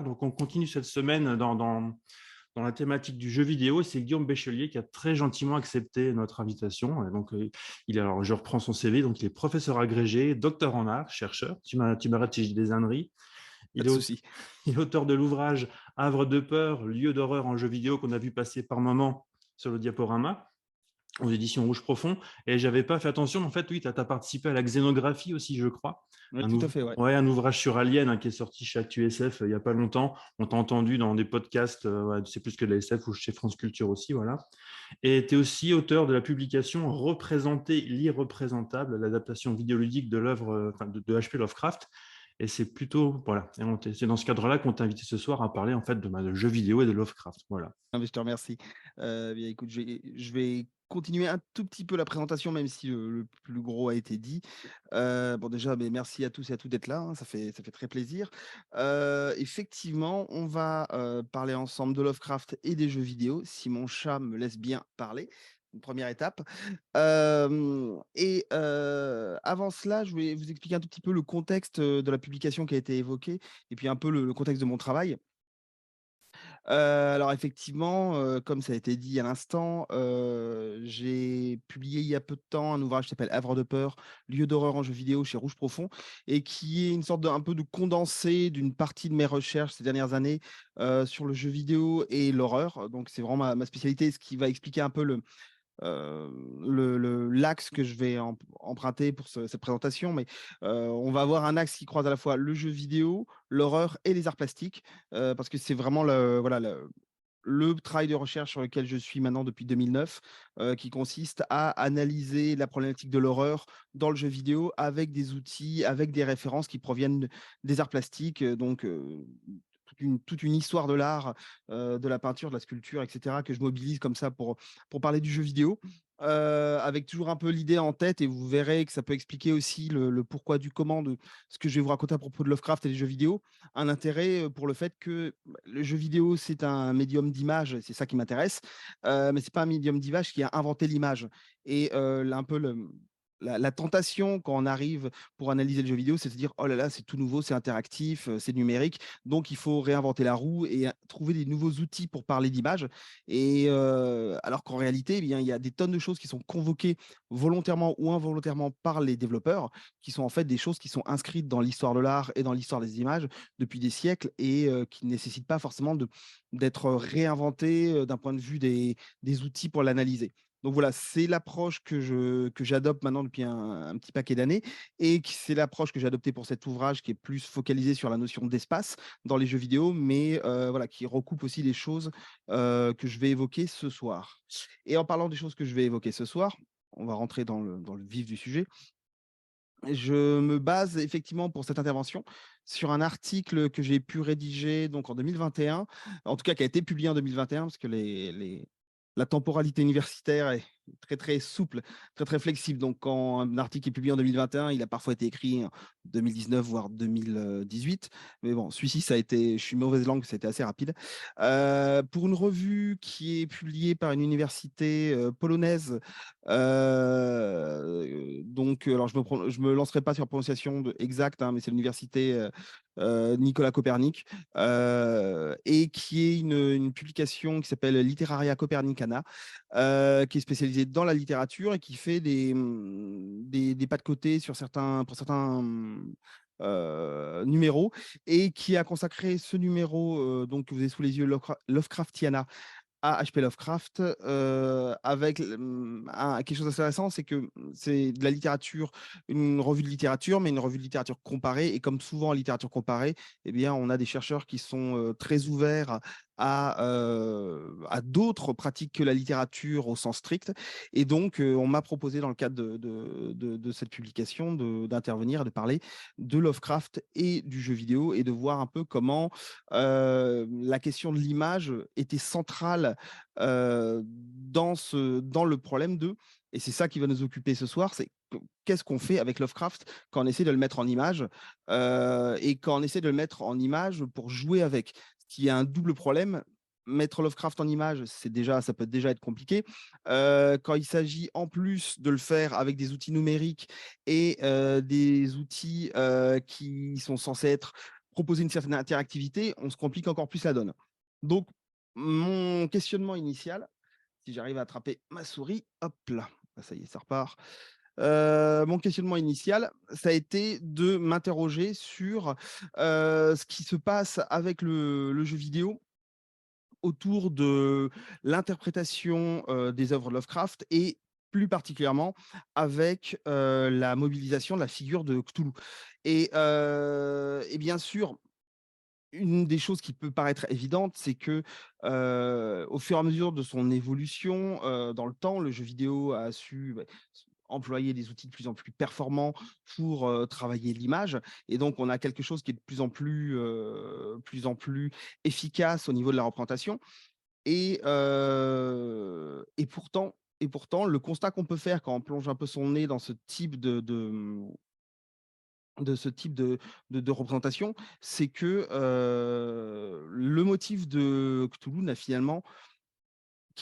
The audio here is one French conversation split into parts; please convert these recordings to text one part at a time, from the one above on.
Donc, on continue cette semaine dans la thématique du jeu vidéo. C'est Guillaume Béchelier qui a très gentiment accepté notre invitation. Et donc, alors, je reprends son CV. Donc, il est professeur agrégé, docteur en art, chercheur. Tu m'arrêtes si j'ai des âneries. Pas Il de est, souci. il est auteur de l'ouvrage Havre de peur, lieu d'horreur en jeu vidéo qu'on a vu passer par moment sur le diaporama aux éditions Rouge Profond. Et j'avais pas fait attention, mais en fait, oui, tu as participé à la xénographie aussi, je crois. Oui, tout à fait, ouais. Ouais, un ouvrage sur Alien qui est sorti chez ActuSF il n'y a pas longtemps. On t'a entendu dans des podcasts, ouais, c'est plus que de la SF, ou chez France Culture aussi, voilà. Et tu es aussi auteur de la publication Représenter l'irreprésentable, l'adaptation vidéoludique de l'œuvre de H.P. Lovecraft. Et c'est plutôt, voilà, c'est dans ce cadre-là qu'on t'a invité ce soir à parler en fait de jeux vidéo et de Lovecraft. Voilà. Ah, mais je te remercie. Bien écoute, je vais continuer un tout petit peu la présentation, même si le plus gros a été dit. Bon déjà, mais merci à tous et à toutes d'être là, hein, ça fait très plaisir. Effectivement, on va, parler ensemble de Lovecraft et des jeux vidéo, si mon chat me laisse bien parler. Une première étape. Avant cela, je vais vous expliquer un tout petit peu le contexte, de la publication qui a été évoquée et puis un peu le contexte de mon travail. Alors effectivement, comme ça a été dit à l'instant, j'ai publié il y a peu de temps un ouvrage qui s'appelle Havre de peur, lieu d'horreur en jeu vidéo chez Rouge Profond et qui est une sorte de un peu de condensé d'une partie de mes recherches ces dernières années, sur le jeu vidéo et l'horreur. Donc c'est vraiment ma spécialité, ce qui va expliquer un peu l'axe que je vais emprunter pour cette présentation. Mais on va avoir un axe qui croise à la fois le jeu vidéo, l'horreur et les arts plastiques, parce que c'est vraiment voilà, le travail de recherche sur lequel je suis maintenant depuis 2009, qui consiste à analyser la problématique de l'horreur dans le jeu vidéo avec des outils, avec des références qui proviennent des arts plastiques, donc toute une histoire de l'art, de la peinture, de la sculpture, et cetera, que je mobilise comme ça pour parler du jeu vidéo, avec toujours un peu l'idée en tête et vous verrez que ça peut expliquer aussi le pourquoi du comment de ce que je vais vous raconter à propos de Lovecraft et des jeux vidéo. Un intérêt, pour le fait que, le jeu vidéo, c'est un médium d'image, c'est ça qui m'intéresse, mais c'est pas un médium d'image qui a inventé l'image et un peu la tentation quand on arrive pour analyser le jeu vidéo, c'est de se dire: «Oh là là, c'est tout nouveau, c'est interactif, c'est numérique, donc il faut réinventer la roue et trouver des nouveaux outils pour parler d'image» et alors qu'en réalité, eh bien, il y a des tonnes de choses qui sont convoquées volontairement ou involontairement par les développeurs, qui sont en fait des choses qui sont inscrites dans l'histoire de l'art et dans l'histoire des images depuis des siècles et qui ne nécessitent pas forcément d'être réinventées, d'un point de vue des outils pour l'analyser. Donc voilà, c'est l'approche que j'adopte maintenant depuis un petit paquet d'années et c'est l'approche que j'ai adoptée pour cet ouvrage qui est plus focalisé sur la notion d'espace dans les jeux vidéo, mais voilà, qui recoupe aussi les choses, que je vais évoquer ce soir. Et en parlant des choses que je vais évoquer ce soir, on va rentrer dans le vif du sujet. Je me base effectivement pour cette intervention sur un article que j'ai pu rédiger donc en 2021, en tout cas qui a été publié en 2021 parce que la temporalité universitaire est très, très souple, très, très flexible. Donc quand un article est publié en 2021, il a parfois été écrit en 2019 voire 2018. Mais bon, celui-ci ça a été je suis mauvaise langue, ça a été assez rapide. Pour une revue qui est publiée par une université, polonaise. Donc, alors je me lancerai pas sur la prononciation exacte, hein, mais c'est l'université Nicolas Copernic, et qui est une publication qui s'appelle Literaria Copernicana, qui est spécialisée dans la littérature et qui fait des pas de côté pour certains numéros et qui a consacré ce numéro donc que vous avez sous les yeux, Lovecraftiana, à H.P. Lovecraft, avec quelque chose d'intéressant, c'est que c'est de la littérature, une revue de littérature, mais une revue de littérature comparée. Et comme souvent en littérature comparée, eh bien, on a des chercheurs qui sont très ouverts à d'autres pratiques que la littérature au sens strict. Et donc, on m'a proposé dans le cadre de cette publication d'intervenir, de parler de Lovecraft et du jeu vidéo et de voir un peu comment la question de l'image était centrale dans le problème et c'est ça qui va nous occuper ce soir, c'est qu'est-ce qu'on fait avec Lovecraft quand on essaie de le mettre en image et quand on essaie de le mettre en image pour jouer avec. Ce qui a un double problème. Mettre Lovecraft en image, ça peut déjà être compliqué. Quand il s'agit en plus de le faire avec des outils numériques et des outils qui sont censés être proposer une certaine interactivité, on se complique encore plus la donne. Donc, mon questionnement initial, si j'arrive à attraper ma souris, hop là, ah, ça y est, ça repart. Mon questionnement initial, ça a été de m'interroger sur, ce qui se passe avec le jeu vidéo autour de l'interprétation, des œuvres de Lovecraft et plus particulièrement avec, la mobilisation de la figure de Cthulhu et bien sûr, une des choses qui peut paraître évidente, c'est que, au fur et à mesure de son évolution, dans le temps, le jeu vidéo a su, employer des outils de plus en plus performants pour, travailler l'image et donc on a quelque chose qui est de plus en plus efficace au niveau de la représentation et pourtant le constat qu'on peut faire quand on plonge un peu son nez dans ce type de ce type de représentation, c'est que, le motif de Cthulhu n'a finalement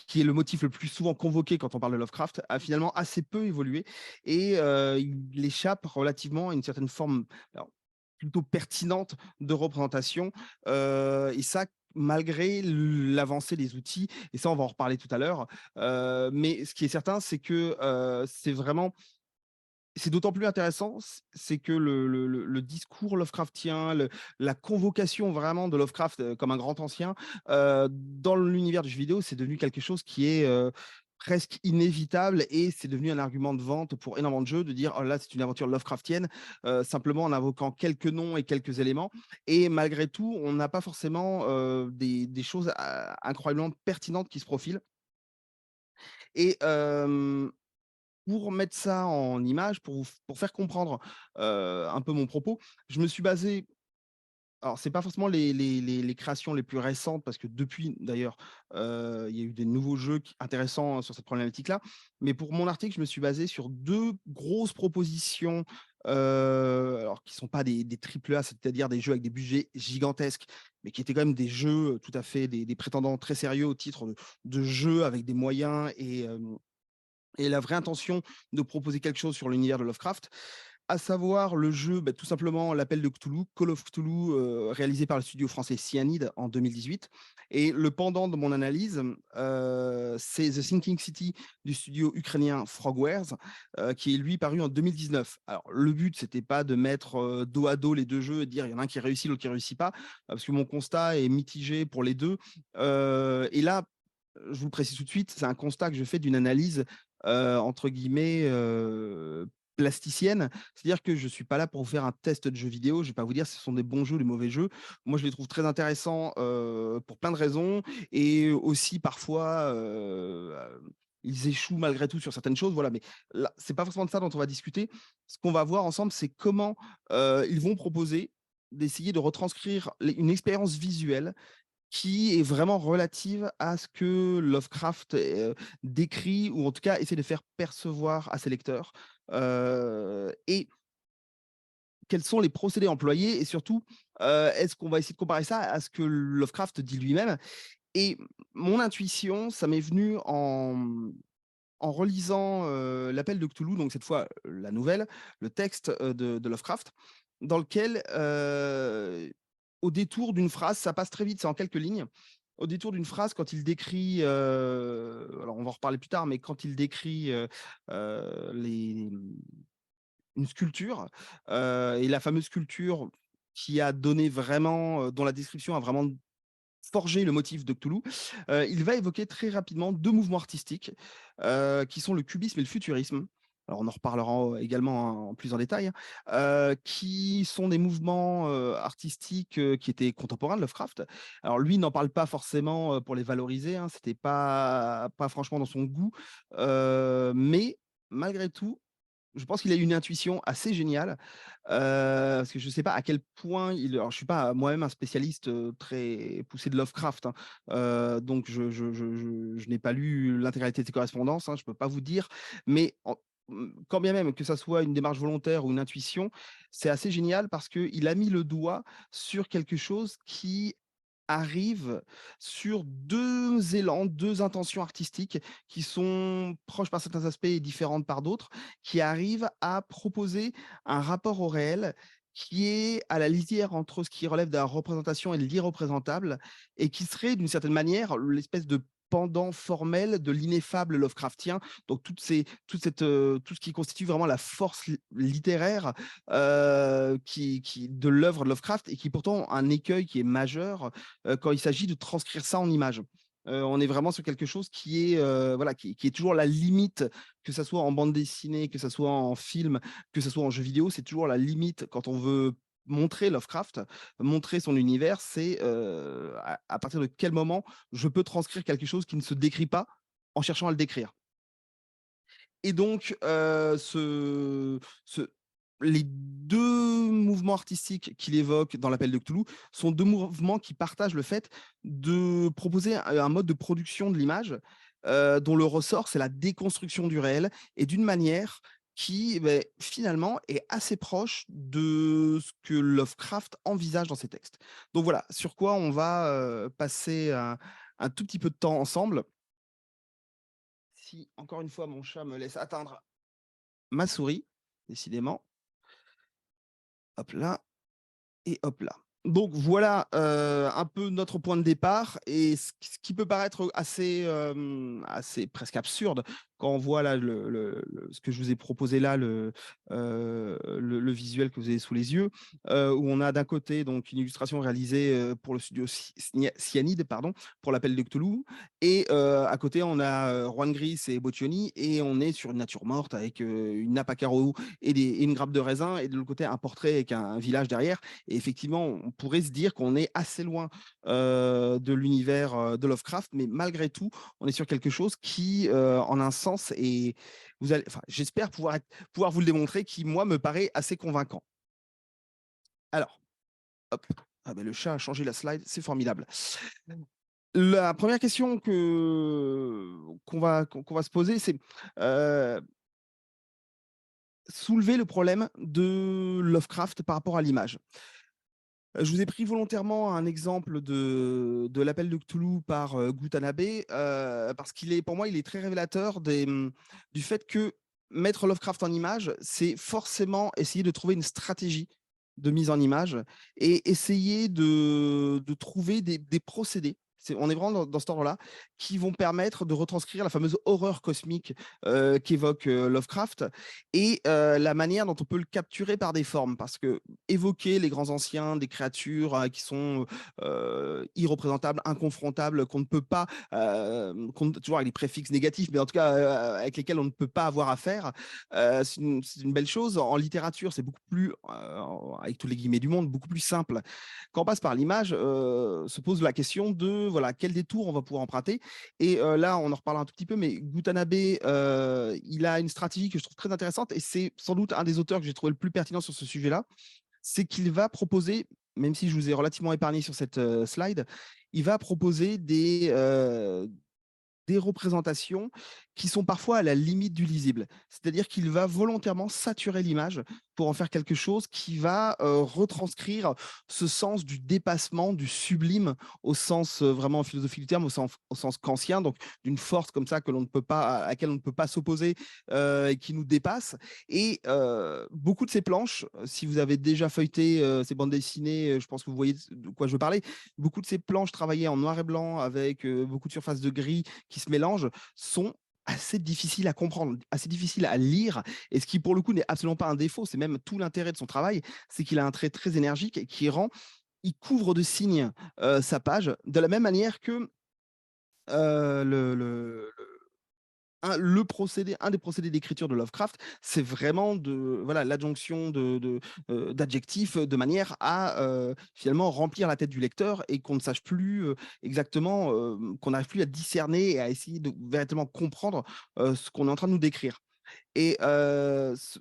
qui est le motif le plus souvent convoqué quand on parle de Lovecraft, a finalement assez peu évolué et il échappe relativement à une certaine forme, alors, plutôt pertinente de représentation, et ça malgré l'avancée des outils et ça on va en reparler tout à l'heure, mais ce qui est certain, c'est que, c'est d'autant plus intéressant, c'est que le discours Lovecraftien, la convocation vraiment de Lovecraft, comme un grand ancien, dans l'univers du jeu vidéo, c'est devenu quelque chose qui est, presque inévitable et c'est devenu un argument de vente pour énormément de jeux de dire: «Oh là, c'est une aventure Lovecraftienne», simplement en invoquant quelques noms et quelques éléments et malgré tout, on n'a pas forcément, des choses incroyablement pertinentes qui se profilent et pour mettre ça en image, pour faire comprendre, un peu mon propos, je me suis basé alors c'est pas forcément les créations les plus récentes parce que depuis d'ailleurs, il y a eu des nouveaux jeux qui intéressants sur cette problématique-là. Mais pour mon article, je me suis basé sur 2 grosses propositions, alors qui sont pas des triple A, c'est-à-dire des jeux avec des budgets gigantesques, mais qui étaient quand même des jeux, tout à fait des prétendants très sérieux au titre de jeux avec des moyens et la vraie intention de proposer quelque chose sur l'univers de Lovecraft, à savoir le jeu, tout simplement L'Appel de Cthulhu, Call of Cthulhu, réalisé par le studio français Cyanide en 2018 et le pendant de mon analyse, c'est The Sinking City du studio ukrainien Frogwares, qui est lui paru en 2019. Alors le but, c'était pas de mettre, dos à dos les 2 jeux et de dire: «Il y en a un qui réussit, l'autre qui réussit pas», parce que mon constat est mitigé pour les 2, et là, je vous le précise tout de suite, c'est un constat que je fais d'une analyse, entre guillemets, plasticienne. C'est-à-dire que je ne suis pas là pour vous faire un test de jeux vidéo, je ne vais pas vous dire si ce sont des bons jeux ou des mauvais jeux. Moi, je les trouve très intéressants, pour plein de raisons et aussi parfois, ils échouent malgré tout sur certaines choses, voilà, mais là, c'est pas forcément de ça dont on va discuter. Ce qu'on va voir ensemble, c'est comment, ils vont proposer d'essayer de retranscrire une expérience visuelle qui est vraiment relative à ce que Lovecraft, décrit ou en tout cas essaie de faire percevoir à ses lecteurs, et quels sont les procédés employés et surtout, est-ce qu'on va essayer de comparer ça à ce que Lovecraft dit lui-même? Et mon intuition, ça m'est venu en relisant, L'Appel de Cthulhu, donc cette fois, la nouvelle, le texte, de Lovecraft, dans lequel, au détour d'une phrase, ça passe très vite, c'est en quelques lignes. Au détour d'une phrase, quand il décrit, alors on va en reparler plus tard, mais quand il décrit, les une sculpture, et la fameuse sculpture qui a donné vraiment, dont la description a vraiment forger le motif de Cthulhu, il va évoquer très rapidement 2 mouvements artistiques, qui sont le cubisme et le futurisme. Alors on en reparlera également en plus en détail, qui sont des mouvements, artistiques, qui étaient contemporains de Lovecraft. Alors lui n'en parle pas forcément, pour les valoriser, hein, c'était pas franchement dans son goût, mais malgré tout, je pense qu'il a une intuition assez géniale, parce que je ne sais pas à quel point alors je suis pas moi-même un spécialiste, très poussé de Lovecraft, hein, donc je n'ai pas lu l'intégralité de ses correspondances, hein, je peux pas vous dire, mais quand bien même que ça soit une démarche volontaire ou une intuition, c'est assez génial parce qu'il a mis le doigt sur quelque chose qui arrive sur 2 élans, 2 intentions artistiques qui sont proches par certains aspects et différentes par d'autres, qui arrivent à proposer un rapport au réel qui est à la lisière entre ce qui relève de la représentation et de l'irreprésentable, et qui serait d'une certaine manière l'espèce de pendant formel de l'ineffable Lovecraftien. Donc tout ce qui constitue vraiment la force littéraire de l'œuvre de Lovecraft, et qui pourtant a un écueil qui est majeur quand il s'agit de transcrire ça en images. On est vraiment sur quelque chose qui est, voilà, qui est toujours la limite, que ça soit en bande dessinée, que ça soit en film, que ça soit en jeu vidéo, c'est toujours la limite quand on veut montrer Lovecraft, montrer son univers, c'est à partir de quel moment je peux transcrire quelque chose qui ne se décrit pas en cherchant à le décrire. Et donc, les 2 mouvements artistiques qu'il évoque dans l'appel de Cthulhu sont 2 mouvements qui partagent le fait de proposer un mode de production de l'image, dont le ressort, c'est la déconstruction du réel, et d'une manière qui, finalement, est assez proche de ce que Lovecraft envisage dans ses textes. Donc voilà, sur quoi on va, passer un tout petit peu de temps ensemble. Si, encore une fois, mon chat me laisse atteindre ma souris, décidément. Hop là et hop là. Donc voilà, un peu notre point de départ, et ce qui peut paraître assez, assez presque absurde quand on voit là ce que je vous ai proposé là, le visuel que vous avez sous les yeux, où on a d'un côté donc une illustration réalisée, pour le studio Cyanide, pardon, pour l'appel de Cthulhu, et à côté on a, Juan Gris et Boccioni, et on est sur une nature morte avec, une nappe à carreaux et une grappe de raisin, et de l'autre côté un portrait avec un village derrière. Et effectivement, on pourrait se dire qu'on est assez loin de l'univers de Lovecraft, mais malgré tout, on est sur quelque chose qui, en un sens, et enfin, j'espère pouvoir vous le démontrer, qui, moi, me paraît assez convaincant. Alors, hop, ah ben, le chat a changé la slide, c'est formidable. La première question qu'on va se poser, c'est soulever le problème de Lovecraft par rapport à l'image. Je vous ai pris volontairement un exemple de l'appel de Cthulhu par, Gutanabe, parce qu'il est, pour moi, il est très révélateur du fait que mettre Lovecraft en image, c'est forcément essayer de trouver une stratégie de mise en image, et essayer de trouver des procédés. On est vraiment dans cet ordre-là, qui vont permettre de retranscrire la fameuse horreur cosmique, qu'évoque, Lovecraft, et la manière dont on peut le capturer par des formes. Parce que évoquer les grands anciens, des créatures qui sont irreprésentables, inconfrontables, qu'on ne peut pas, toujours avec des préfixes négatifs, mais en tout cas avec lesquels on ne peut pas avoir affaire, c'est une belle chose. En littérature, c'est beaucoup plus, avec tous les guillemets du monde, beaucoup plus simple. Quand on passe par l'image, se pose la question de voilà, quel détour on va pouvoir emprunter. Et là, on en reparlera un tout petit peu, mais Gutanabe, il a une stratégie que je trouve très intéressante, et c'est sans doute un des auteurs que j'ai trouvé le plus pertinent sur ce sujet-là. C'est qu'il va proposer, même si je vous ai relativement épargné sur cette slide, il va proposer des représentations qui sont parfois à la limite du lisible. C'est-à-dire qu'il va volontairement saturer l'image pour en faire quelque chose qui va retranscrire ce sens du dépassement, du sublime, au sens vraiment philosophique du terme, au sens kantien, donc d'une force comme ça que l'on ne peut pas, à laquelle on ne peut pas s'opposer, et qui nous dépasse. Et beaucoup de ces planches, si vous avez déjà feuilleté ces bandes dessinées, je pense que vous voyez de quoi je veux parler. Beaucoup de ces planches travaillées en noir et blanc avec beaucoup de surface de gris qui se mélangent sont assez difficiles à comprendre, assez difficiles à lire, et ce qui pour le coup n'est absolument pas un défaut, c'est même tout l'intérêt de son travail, c'est qu'il a un trait très énergique qui rend, il couvre de signes sa page, de la même manière que un des procédés d'écriture de Lovecraft, c'est vraiment voilà, l'adjonction d'adjectifs, de manière à finalement remplir la tête du lecteur, et qu'on ne sache plus exactement, qu'on n'arrive plus à discerner et à essayer de véritablement comprendre ce qu'on est en train de nous décrire. Et ce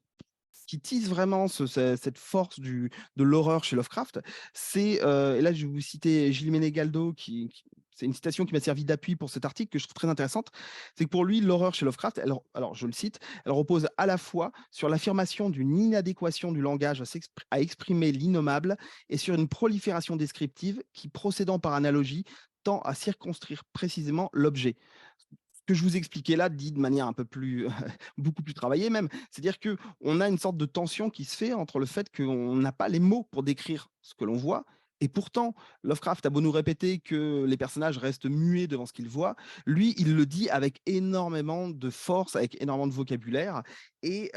qui tisse vraiment cette force de l'horreur chez Lovecraft, c'est, et là je vais vous citer Gilles Ménégaldo, c'est une citation qui m'a servi d'appui pour cet article, que je trouve très intéressante. C'est que pour lui, l'horreur chez Lovecraft, alors je le cite, elle repose à la fois sur l'affirmation d'une inadéquation du langage à exprimer l'innommable, et sur une prolifération descriptive qui, procédant par analogie, tend à circonscrire précisément l'objet. que je vous expliquais là, dit de manière un peu plus, beaucoup plus travaillée même, c'est-à-dire qu'on a une sorte de tension qui se fait entre le fait qu'on n'a pas les mots pour décrire ce que l'on voit et pourtant Lovecraft a beau nous répéter que les personnages restent muets devant ce qu'ils voient, lui, il le dit avec énormément de force, avec énormément de vocabulaire et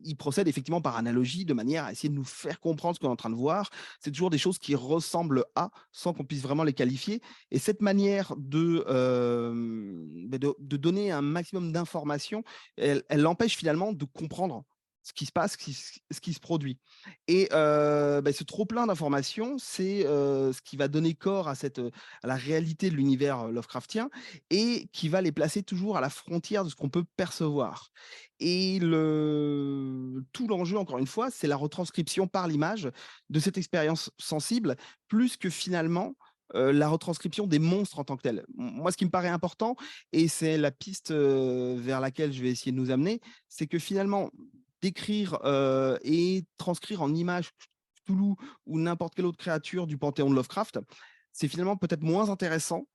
il procède effectivement par analogie de manière à essayer de nous faire comprendre ce qu'on est en train de voir. C'est toujours des choses qui ressemblent à, sans qu'on puisse vraiment les qualifier et cette manière de donner un maximum d'informations, elle l'empêche finalement de comprendre ce qui se passe, ce qui se produit. Et ce trop-plein d'informations, c'est ce qui va donner corps à, à la réalité de l'univers Lovecraftien et qui va les placer toujours à la frontière de ce qu'on peut percevoir. Et tout l'enjeu, encore une fois, c'est la retranscription par l'image de cette expérience sensible, plus que finalement la retranscription des monstres en tant que tels. Moi, ce qui me paraît important, et c'est la piste vers laquelle je vais essayer de nous amener, c'est que finalement, décrire et transcrire en images Cthulhu ou n'importe quelle autre créature du panthéon de Lovecraft, c'est finalement peut-être moins intéressant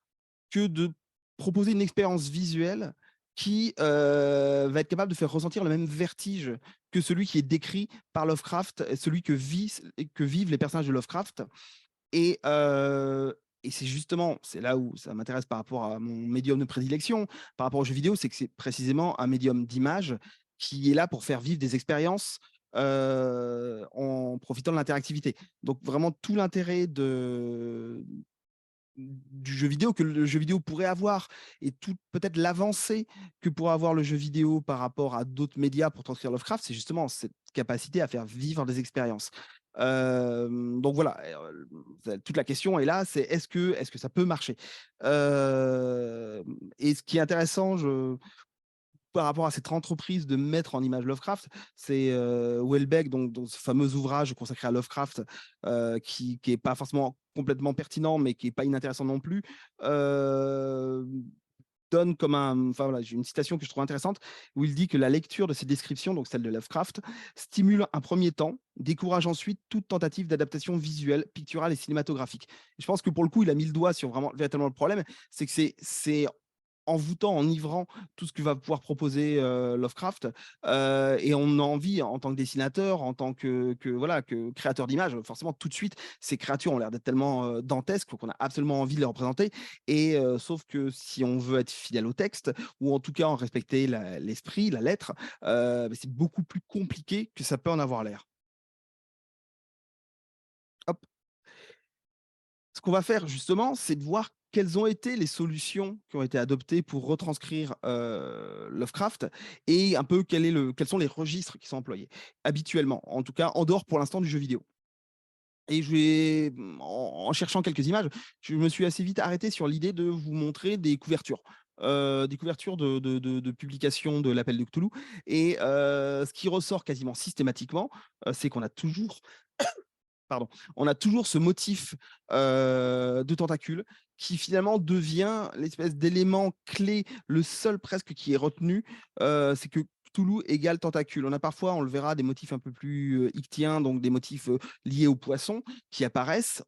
que de proposer une expérience visuelle qui va être capable de faire ressentir le même vertige que celui qui est décrit par Lovecraft, celui que vivent les personnages de Lovecraft. Et, c'est justement, c'est là où ça m'intéresse par rapport à mon médium de prédilection, par rapport aux jeux vidéo, c'est que c'est précisément un médium d'image qui est là pour faire vivre des expériences en profitant de l'interactivité. Donc vraiment tout l'intérêt du jeu vidéo que le jeu vidéo pourrait avoir et tout peut-être l'avancée que pourrait avoir le jeu vidéo par rapport à d'autres médias pour transcrire Lovecraft, c'est justement cette capacité à faire vivre des expériences. Donc voilà, toute la question est là, c'est est-ce que ça peut marcher? Et ce qui est intéressant, par rapport à cette entreprise de mettre en image Lovecraft, c'est Houellebecq, donc dans ce fameux ouvrage consacré à Lovecraft, qui est pas forcément complètement pertinent, mais qui est pas inintéressant non plus, heu, donne comme enfin voilà, j'ai une citation que je trouve intéressante, où il dit que la lecture de ces descriptions, donc celle de Lovecraft, stimule un premier temps, décourage ensuite toute tentative d'adaptation visuelle, picturale et cinématographique. Je pense que pour le coup, il a mis le doigt sur vraiment véritablement le problème, c'est que c'est envoûtant, enivrant tout ce que va pouvoir proposer Lovecraft, et on a envie en tant que dessinateur, en tant que voilà, que créateur d'images, forcément tout de suite ces créatures ont l'air d'être tellement, dantesques qu'on a absolument envie de les représenter et sauf que si on veut être fidèle au texte ou en tout cas en respecter l'esprit, la lettre, c'est beaucoup plus compliqué que ça peut en avoir l'air. Hop. Ce qu'on va faire justement, c'est de voir quelles ont été les solutions qui ont été adoptées pour retranscrire, Lovecraft et un peu quels sont les registres qui sont employés, habituellement, en tout cas en dehors pour l'instant du jeu vidéo. Et en cherchant quelques images, je me suis assez vite arrêté sur l'idée de vous montrer des couvertures de publications de l'appel de Cthulhu et ce qui ressort quasiment systématiquement, c'est qu'on a toujours pardon, on a toujours ce motif, de tentacule qui finalement devient l'espèce d'élément clé, le seul presque qui est retenu, c'est que Cthulhu égale tentacule. On a parfois, on le verra, des motifs un peu plus, ichtiens, donc des motifs, liés aux poissons qui apparaissent.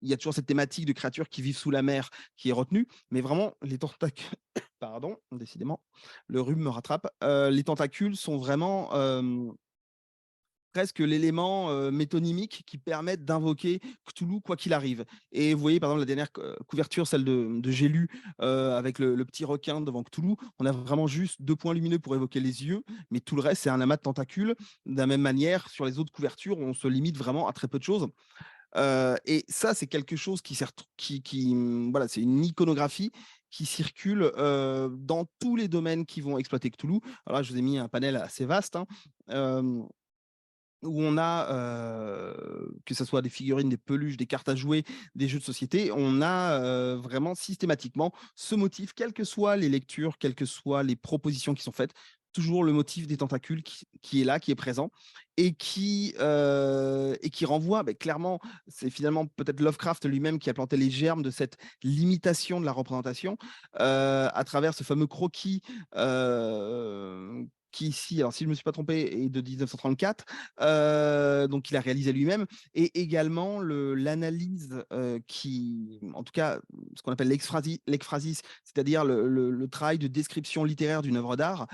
Il y a toujours cette thématique de créatures qui vivent sous la mer qui est retenue, mais vraiment les tentacules pardon, décidément, le rhume me rattrape. Les tentacules sont vraiment, presque l'élément, métonymique qui permette d'invoquer Cthulhu quoi qu'il arrive et vous voyez, par exemple, la dernière couverture, celle de J'ai lu, avec le petit requin devant Cthulhu, on a vraiment juste 2 points lumineux pour évoquer les yeux, mais tout le reste, c'est un amas de tentacules. De la même manière, sur les autres couvertures, on se limite vraiment à très peu de choses, et ça, c'est quelque chose qui sert voilà, c'est une iconographie qui circule, dans tous les domaines qui vont exploiter Cthulhu. Alors là, je vous ai mis un panel assez vaste, hein, hem où on a, que ça soit des figurines, des peluches, des cartes à jouer, des jeux de société, on a, vraiment systématiquement ce motif, quelles que soient les lectures, quelles que soient les propositions qui sont faites, toujours le motif des tentacules qui est là, qui est présent et qui renvoie, clairement, c'est finalement peut-être Lovecraft lui-même qui a planté les germes de cette limitation de la représentation, à travers ce fameux croquis, qui ici, alors si je ne me suis pas trompé, est de 1934, donc il a réalisé lui-même et également l'analyse, qui en tout cas, ce qu'on appelle l'exphrasis, c'est-à-dire le travail de description littéraire d'une œuvre d'art,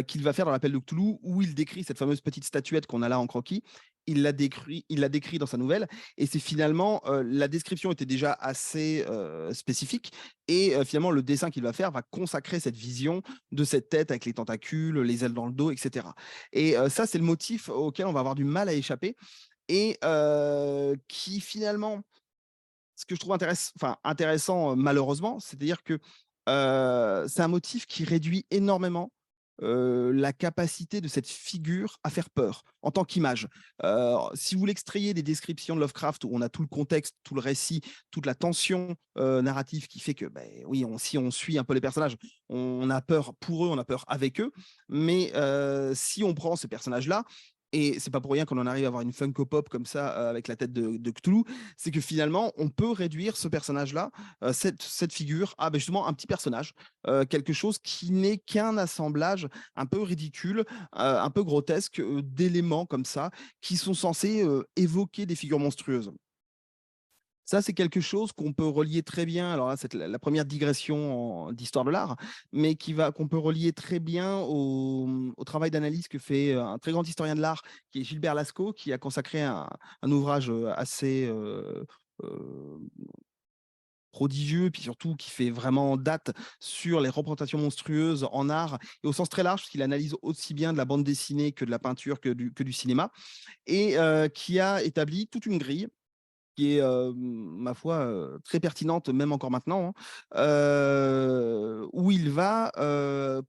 qu'il va faire dans l'Appel de Cthulhu, où il décrit cette fameuse petite statuette qu'on a là en croquis. Il l'a décrit dans sa nouvelle et c'est finalement, la description était déjà assez, spécifique et finalement le dessin qu'il va faire va consacrer cette vision de cette tête avec les tentacules, les ailes dans le dos et cetera et ça, c'est le motif auquel on va avoir du mal à échapper et qui finalement ce que je trouve intéressant, malheureusement, c'est-à-dire que, c'est un motif qui réduit énormément, la capacité de cette figure à faire peur, en tant qu'image. Si vous l'extrayez des descriptions de Lovecraft où on a tout le contexte, tout le récit, toute la tension, narrative qui fait que, beh, oui, si on suit un peu les personnages, on a peur pour eux, on a peur avec eux. Mais, si on prend ces personnages-là et c'est pas pour rien qu'on en arrive à avoir une Funko Pop comme ça, avec la tête de Cthulhu, c'est que finalement, on peut réduire ce personnage-là, cette figure à, beh, justement un petit personnage, quelque chose qui n'est qu'un assemblage un peu ridicule, un peu grotesque, d'éléments comme ça, qui sont censés, évoquer des figures monstrueuses. Ça, c'est quelque chose qu'on peut relier très bien, alors là, c'est la 1re digression d'histoire de l'art, mais qu'on peut relier très bien au travail d'analyse que fait, un très grand historien de l'art qui est Gilbert Lascaux, qui a consacré un ouvrage, assez, heu, prodigieux, puis surtout qui fait vraiment date sur les représentations monstrueuses en art et au sens très large, parce qu'il analyse aussi bien de la bande dessinée que de la peinture, que du cinéma et qui a établi toute une grille qui est, ma foi, très pertinente, même encore maintenant, hein, où il va,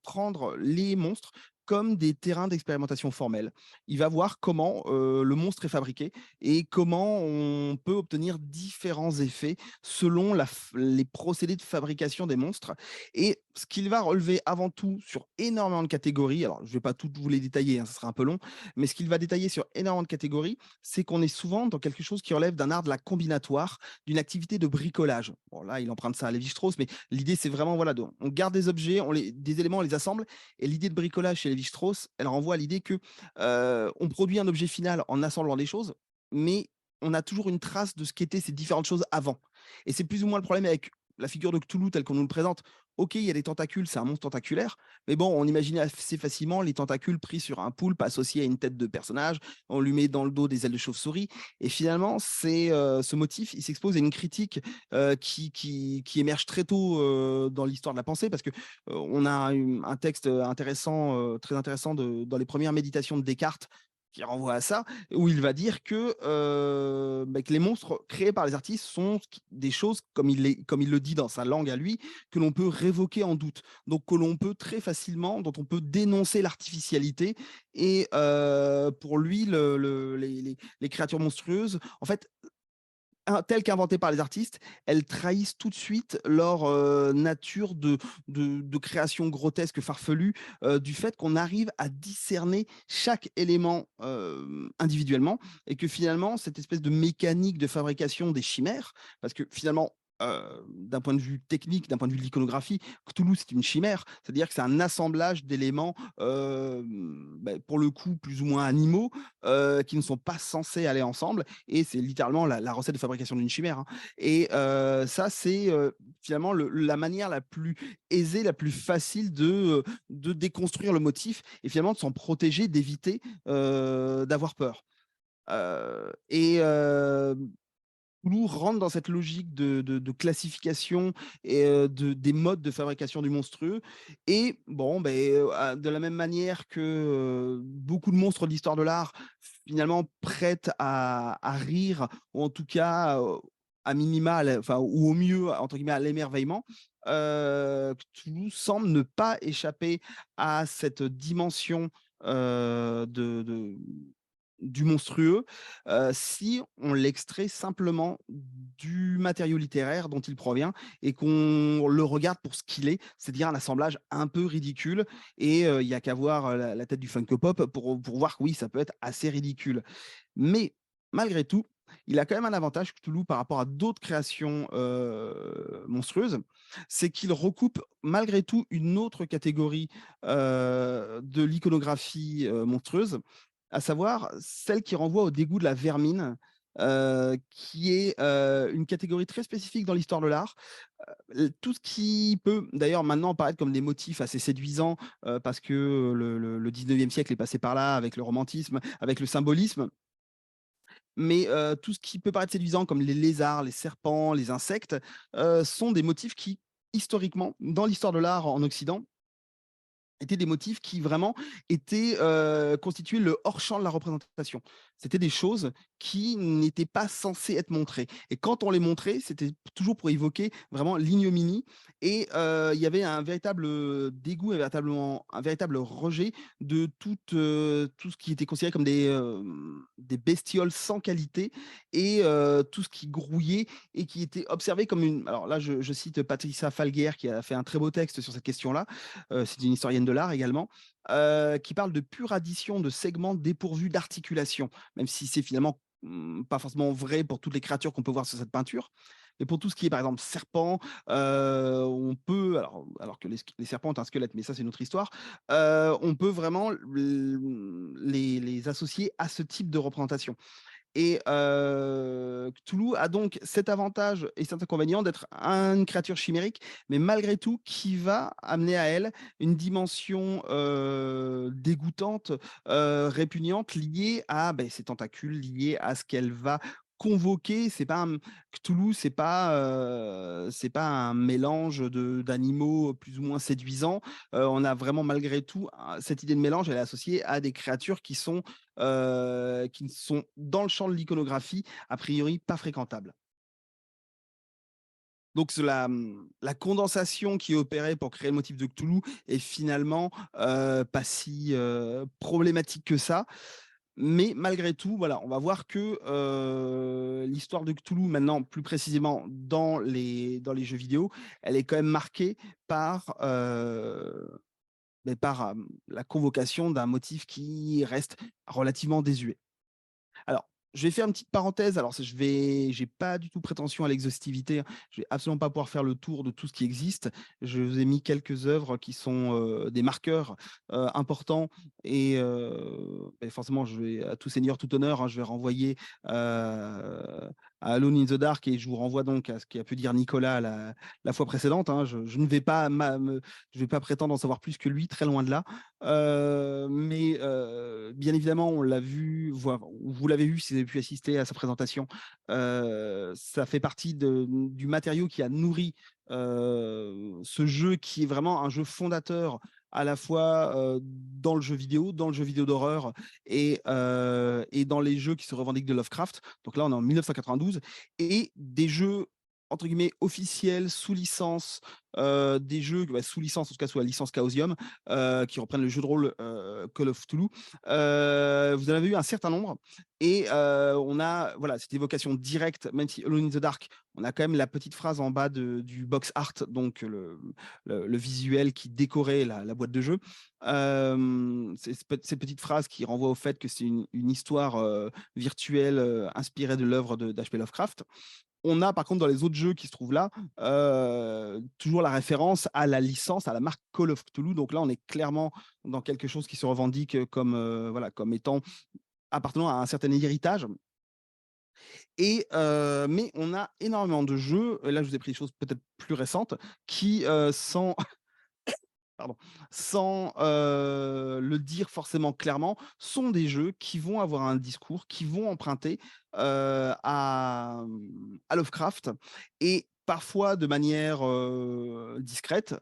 prendre les monstres comme des terrains d'expérimentation formelle. Il va voir comment, le monstre est fabriqué et comment on peut obtenir différents effets selon les procédés de fabrication des monstres et ce qu'il va relever avant tout sur énormément de catégories, alors je ne vais pas toutes vous les détailler, hein, ça sera un peu long, mais ce qu'il va détailler sur énormément de catégories, c'est qu'on est souvent dans quelque chose qui relève d'un art de la combinatoire, d'une activité de bricolage. Bon, là, il emprunte ça à Lévi-Strauss, mais l'idée, c'est vraiment, voilà, on garde des objets, des éléments, on les assemble. Et l'idée de bricolage chez Lévi-Strauss, elle renvoie à l'idée que on produit un objet final en assemblant des choses, mais on a toujours une trace de ce qu'étaient ces différentes choses avant. Et c'est plus ou moins le problème avec la figure de Cthulhu telle qu'on nous le présente. Ok, il y a des tentacules, c'est un monstre tentaculaire, mais bon, on imaginait assez facilement les tentacules pris sur un poulpe associé à une tête de personnage, on lui met dans le dos des ailes de chauve-souris. Et finalement, ce motif, il s'expose à une critique qui émerge très tôt dans l'histoire de la pensée, parce que on a un texte intéressant, très intéressant dans les premières méditations de Descartes qui renvoie à ça, où il va dire que les monstres créés par les artistes sont des choses, comme il le dit dans sa langue à lui, que l'on peut révoquer en doute. Donc que l'on peut très facilement, dont on peut dénoncer l'artificialité. Et pour lui, les créatures monstrueuses, en fait, telles qu'inventées par les artistes, elles trahissent tout de suite leur nature de création grotesque, farfelue, du fait qu'on arrive à discerner chaque élément individuellement et que finalement, cette espèce de mécanique de fabrication des chimères, parce que finalement, d'un point de vue technique, d'un point de vue de l'iconographie, Cthulhu, c'est une chimère, c'est-à-dire que c'est un assemblage d'éléments, pour le coup, plus ou moins animaux, qui ne sont pas censés aller ensemble et c'est littéralement la recette de fabrication d'une chimère, hein. Et ça, c'est, finalement la manière la plus aisée, la plus facile de déconstruire le motif et finalement de s'en protéger, d'éviter, d'avoir peur. Et Cthulhu rentre dans cette logique de classification et des modes de fabrication du monstrueux et bon, de la même manière que, beaucoup de monstres de l'histoire de l'art finalement prêtent à rire ou en tout cas, à minima, enfin ou au mieux, entre guillemets, «à l'émerveillement», Cthulhu semble ne pas échapper à cette dimension, du monstrueux, si on l'extrait simplement du matériau littéraire dont il provient et qu'on le regarde pour ce qu'il est, c'est-à-dire un assemblage un peu ridicule et il y a qu'à voir, la tête du Funko Pop pour voir que oui, ça peut être assez ridicule. Mais malgré tout, il a quand même un avantage, Cthulhu, par rapport à d'autres créations monstrueuses, c'est qu'il recoupe malgré tout une autre catégorie de l'iconographie monstrueuse, à savoir celle qui renvoie au dégoût de la vermine, qui est une catégorie très spécifique dans l'histoire de l'art. Tout ce qui peut d'ailleurs maintenant paraître comme des motifs assez séduisants, parce que le 19e siècle est passé par là avec le romantisme, avec le symbolisme. Mais tout ce qui peut paraître séduisant comme les lézards, les serpents, les insectes, sont des motifs qui, historiquement, dans l'histoire de l'art en Occident, étaient des motifs qui vraiment étaient, constituaient le hors champ de la représentation. C'était des choses qui n'étaient pas censées être montrées et quand on les montrait, c'était toujours pour évoquer vraiment l'ignominie et il y avait un véritable, dégoût, un véritable rejet de tout ce qui était considéré comme des bestioles sans qualité et tout ce qui grouillait et qui était observé comme une alors là, je cite Patricia Falguière qui a fait un très beau texte sur cette question-là, c'est une historienne de l'art également, qui parle de pure addition de segments dépourvus d'articulation, même si c'est finalement pas forcément vrai pour toutes les créatures qu'on peut voir sur cette peinture. Mais pour tout ce qui est, par exemple, serpent, on peut, alors que les serpents ont un squelette, mais ça, c'est une autre histoire, on peut vraiment les associer à ce type de représentation. Et Cthulhu a donc cet avantage et cet inconvénient d'être une créature chimérique, mais malgré tout qui va amener à elle une dimension, dégoûtante, répugnante liée à, ses tentacules, liée à ce qu'elle va convoquer. C'est pas un Cthulhu, c'est pas un mélange de d'animaux plus ou moins séduisants. On a vraiment malgré tout, cette idée de mélange, elle est associée à des créatures qui sont dans le champ de l'iconographie, a priori pas fréquentables. Donc la condensation qui est opérée pour créer le motif de Cthulhu est finalement, pas si, problématique que ça. Mais malgré tout, voilà, on va voir que, l'histoire de Cthulhu maintenant, plus précisément dans les jeux vidéo, elle est quand même marquée par, la convocation d'un motif qui reste relativement désuet. Alors, je vais faire une petite parenthèse. Alors, j'ai pas du tout prétention à l'exhaustivité, hein. Je vais absolument pas pouvoir faire le tour de tout ce qui existe. Je vous ai mis quelques œuvres qui sont des marqueurs importants et forcément, je vais à tout seigneur, tout honneur, hein, je vais renvoyer à Alone in the Dark et je vous renvoie donc à ce qu'a pu dire Nicolas la fois précédente, hein. Je ne vais pas je vais pas prétendre en savoir plus que lui, très loin de là. Mais bien évidemment, on l'a vu, vous l'avez vu si vous avez pu assister à sa présentation. Ça fait partie du matériau qui a nourri ce jeu qui est vraiment un jeu fondateur à la fois dans le jeu vidéo d'horreur et dans les jeux qui se revendiquent de Lovecraft. Donc là, on est en 1992 et des jeux entre guillemets officiels sous licence, des jeux sous licence, en tout cas sous la licence Chaosium, qui reprennent le jeu de rôle Call of Cthulhu. Vous en avez eu un certain nombre et on a voilà cette évocation directe, même si Alone in the Dark, on a quand même la petite phrase en bas du box art, donc le visuel qui décorait la boîte de jeu. Cette petite phrase qui renvoie au fait que c'est une histoire virtuelle inspirée de l'œuvre d'H.P. Lovecraft. On a par contre dans les autres jeux qui se trouvent là, toujours la référence à la licence, à la marque Call of Cthulhu. Donc là, on est clairement dans quelque chose qui se revendique comme, voilà, comme étant appartenant à un certain héritage et mais on a énormément de jeux, là je vous ai pris des choses peut-être plus récentes, qui, pardon, sans le dire forcément clairement, sont des jeux qui vont avoir un discours, qui vont emprunter à Lovecraft et parfois de manière discrète,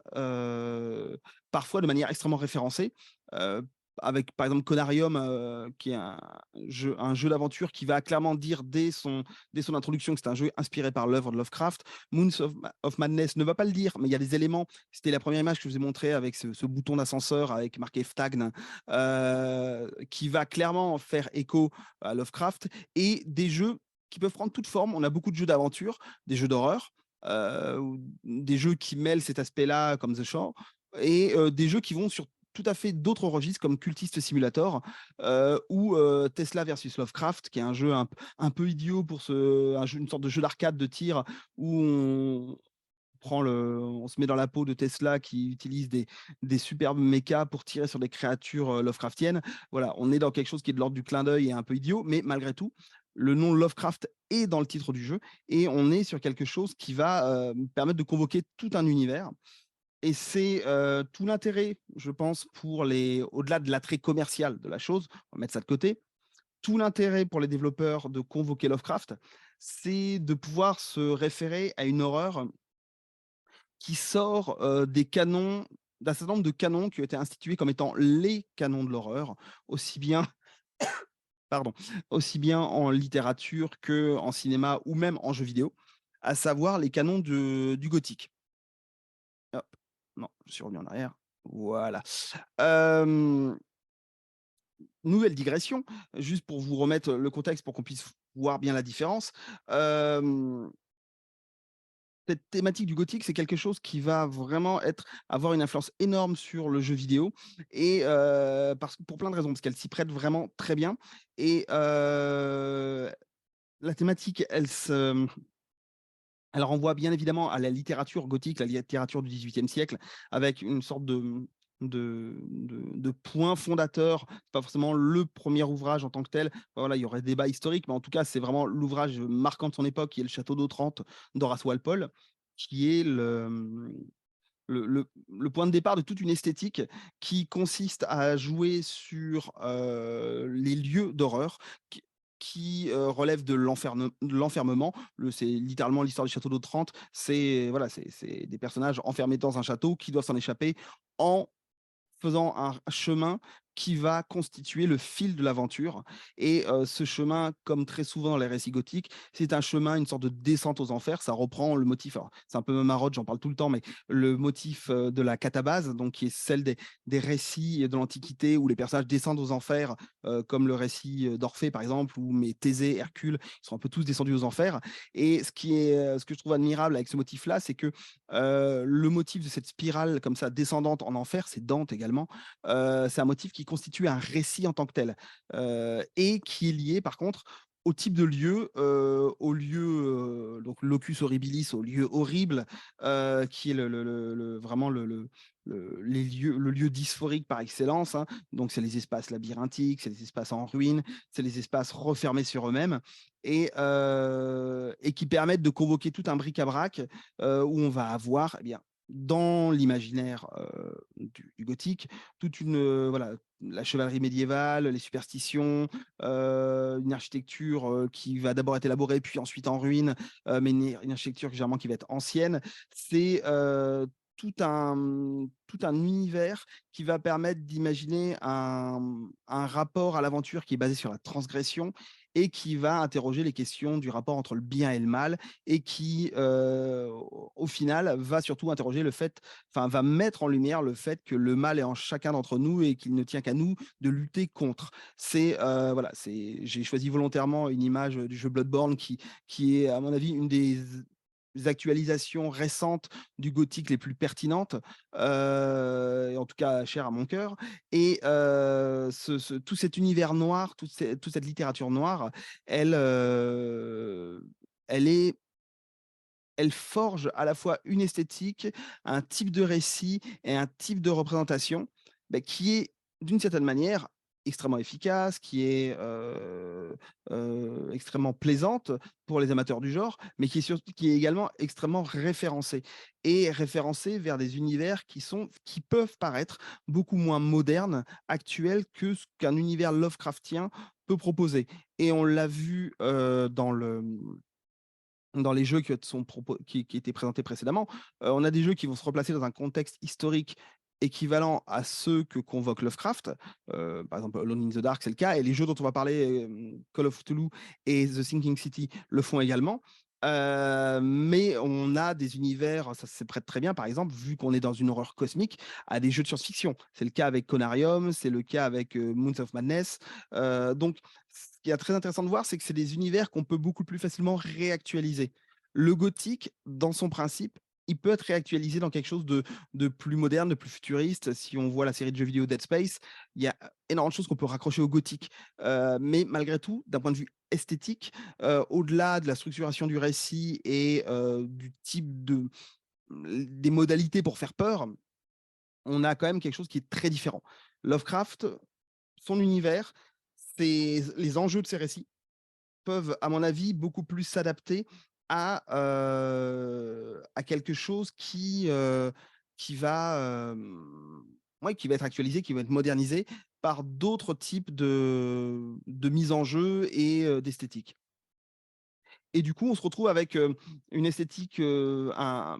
parfois de manière extrêmement référencée. euh, Avec par exemple Conarium, qui est un jeu d'aventure qui va clairement dire dès son introduction que c'est un jeu inspiré par l'œuvre de Lovecraft. Moons of Madness ne va pas le dire, mais il y a des éléments. C'était la première image que je vous ai montrée avec ce bouton d'ascenseur avec marqué Ftagn, qui va clairement faire écho à Lovecraft et des jeux qui peuvent prendre toute forme. On a beaucoup de jeux d'aventure, des jeux d'horreur, ou des jeux qui mêlent cet aspect-là comme The Shore et des jeux qui vont sur tout à fait d'autres registres comme Cultist Simulator ou Tesla versus Lovecraft, qui est un jeu un peu idiot pour une sorte de jeu d'arcade de tir où on se met dans la peau de Tesla qui utilise des superbes mechas pour tirer sur des créatures Lovecraftiennes. Voilà, on est dans quelque chose qui est de l'ordre du clin d'œil et un peu idiot, mais malgré tout, le nom Lovecraft est dans le titre du jeu et on est sur quelque chose qui va permettre de convoquer tout un univers. Et c'est tout l'intérêt, je pense, au-delà de l'attrait commercial de la chose, on va mettre ça de côté, tout l'intérêt pour les développeurs de convoquer Lovecraft, c'est de pouvoir se référer à une horreur qui sort des canons, d'un certain nombre de canons qui ont été institués comme étant les canons de l'horreur, aussi bien, pardon, aussi bien en littérature qu'en cinéma ou même en jeux vidéo, à savoir les canons du gothique. Hop, non, je suis revenu en arrière. Voilà. Euh, Nouvelle digression, juste pour vous remettre le contexte pour qu'on puisse voir bien la différence. Euh, Cette thématique du gothique, c'est quelque chose qui va vraiment avoir une influence énorme sur le jeu vidéo et pour plein de raisons, parce qu'elle s'y prête vraiment très bien et la thématique, elle renvoie bien évidemment à la littérature gothique, la littérature du XVIIIe siècle, avec une sorte de point fondateur. C'est pas forcément le premier ouvrage en tant que tel. Voilà, il y aurait débat historique, mais en tout cas, c'est vraiment l'ouvrage marquant de son époque, qui est le Château d'Otrante d'Horace Walpole, qui est le point de départ de toute une esthétique qui consiste à jouer sur les lieux d'horreur qui relèvent de l'enfermement. C'est littéralement l'histoire du château d'Otrante. C'est voilà, c'est des personnages enfermés dans un château qui doivent s'en échapper en faisant un chemin qui va constituer le fil de l'aventure et ce chemin, comme très souvent dans les récits gothiques, c'est un chemin, une sorte de descente aux enfers. Ça reprend le motif, alors c'est un peu marotte, j'en parle tout le temps, mais le motif de la catabase, donc qui est celle des récits de l'Antiquité où les personnages descendent aux enfers, comme le récit d'Orphée par exemple, ou mais Thésée, Hercule, ils sont un peu tous descendus aux enfers. Et ce que je trouve admirable avec ce motif-là, c'est que le motif de cette spirale comme ça descendante en enfer, c'est Dante également. C'est un motif qui constitue un récit en tant que tel et qui est lié par contre au type de lieu, au lieu donc locus horribilis, au lieu horrible, qui est vraiment le lieu dysphorique par excellence. Hein. Donc c'est les espaces labyrinthiques, c'est les espaces en ruine, c'est les espaces refermés sur eux-mêmes et qui permettent de convoquer tout un bric-à-brac où on va avoir eh bien, dans l'imaginaire du gothique, toute voilà, la chevalerie médiévale, les superstitions, une architecture qui va d'abord être élaborée, puis ensuite en ruine, mais une architecture généralement qui va être ancienne. C'est tout un univers qui va permettre d'imaginer un rapport à l'aventure qui est basé sur la transgression et qui va interroger les questions du rapport entre le bien et le mal et qui, au final, va surtout interroger va mettre en lumière le fait que le mal est en chacun d'entre nous et qu'il ne tient qu'à nous de lutter contre. Voilà, j'ai choisi volontairement une image du jeu Bloodborne qui est, à mon avis, une des actualisations récentes du gothique les plus pertinentes, et en tout cas chères à mon cœur. Et tout cet univers noir, toute cette littérature noire, elle, elle est elle forge à la fois une esthétique, un type de récit et un type de représentation, qui est d'une certaine manière extrêmement efficace, qui est extrêmement plaisante pour les amateurs du genre, mais qui est également extrêmement référencée et référencée vers des univers qui peuvent paraître beaucoup moins modernes, actuels que ce qu'un univers Lovecraftien peut proposer. Et on l'a vu dans les jeux qui étaient présentés précédemment, on a des jeux qui vont se replacer dans un contexte historique équivalent à ceux que convoque Lovecraft. Par exemple, Alone in the Dark, c'est le cas, et les jeux dont on va parler, Call of Cthulhu et The Sinking City, le font également. Mais on a des univers, ça se prête très bien, par exemple, vu qu'on est dans une horreur cosmique, à des jeux de science-fiction. C'est le cas avec Conarium, c'est le cas avec Moons of Madness. Donc, ce qui est très intéressant de voir, c'est que c'est des univers qu'on peut beaucoup plus facilement réactualiser. Le gothique, dans son principe, il peut être réactualisé dans quelque chose de plus moderne, de plus futuriste. Si on voit la série de jeux vidéo Dead Space, il y a énormément de choses qu'on peut raccrocher au gothique. Mais malgré tout, d'un point de vue esthétique, au-delà de la structuration du récit et du type des modalités pour faire peur, on a quand même quelque chose qui est très différent. Lovecraft, son univers, les enjeux de ses récits peuvent, à mon avis, beaucoup plus s'adapter à quelque chose qui va, ouais, qui va être actualisé, qui va être modernisé par d'autres types de mise en jeu et d'esthétique. Et du coup, on se retrouve avec, une esthétique,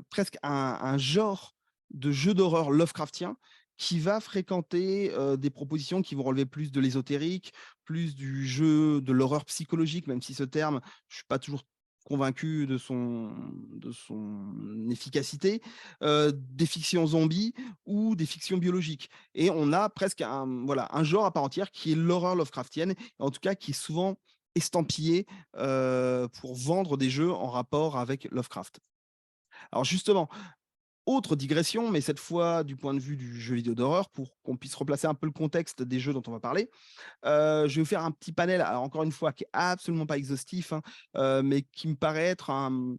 presque un genre de jeu d'horreur Lovecraftien qui va fréquenter, des propositions qui vont relever plus de l'ésotérique, plus du jeu de l'horreur psychologique, même si ce terme, je suis pas toujours convaincu de son efficacité, des fictions zombies ou des fictions biologiques. Et on a presque un genre à part entière qui est l'horreur Lovecraftienne, en tout cas qui est souvent estampillé pour vendre des jeux en rapport avec Lovecraft. Alors justement, autre digression, mais cette fois du point de vue du jeu vidéo d'horreur, pour qu'on puisse replacer un peu le contexte des jeux dont on va parler. Je vais vous faire un petit panel, alors encore une fois, qui est absolument pas exhaustif, hein, mais qui me paraît être un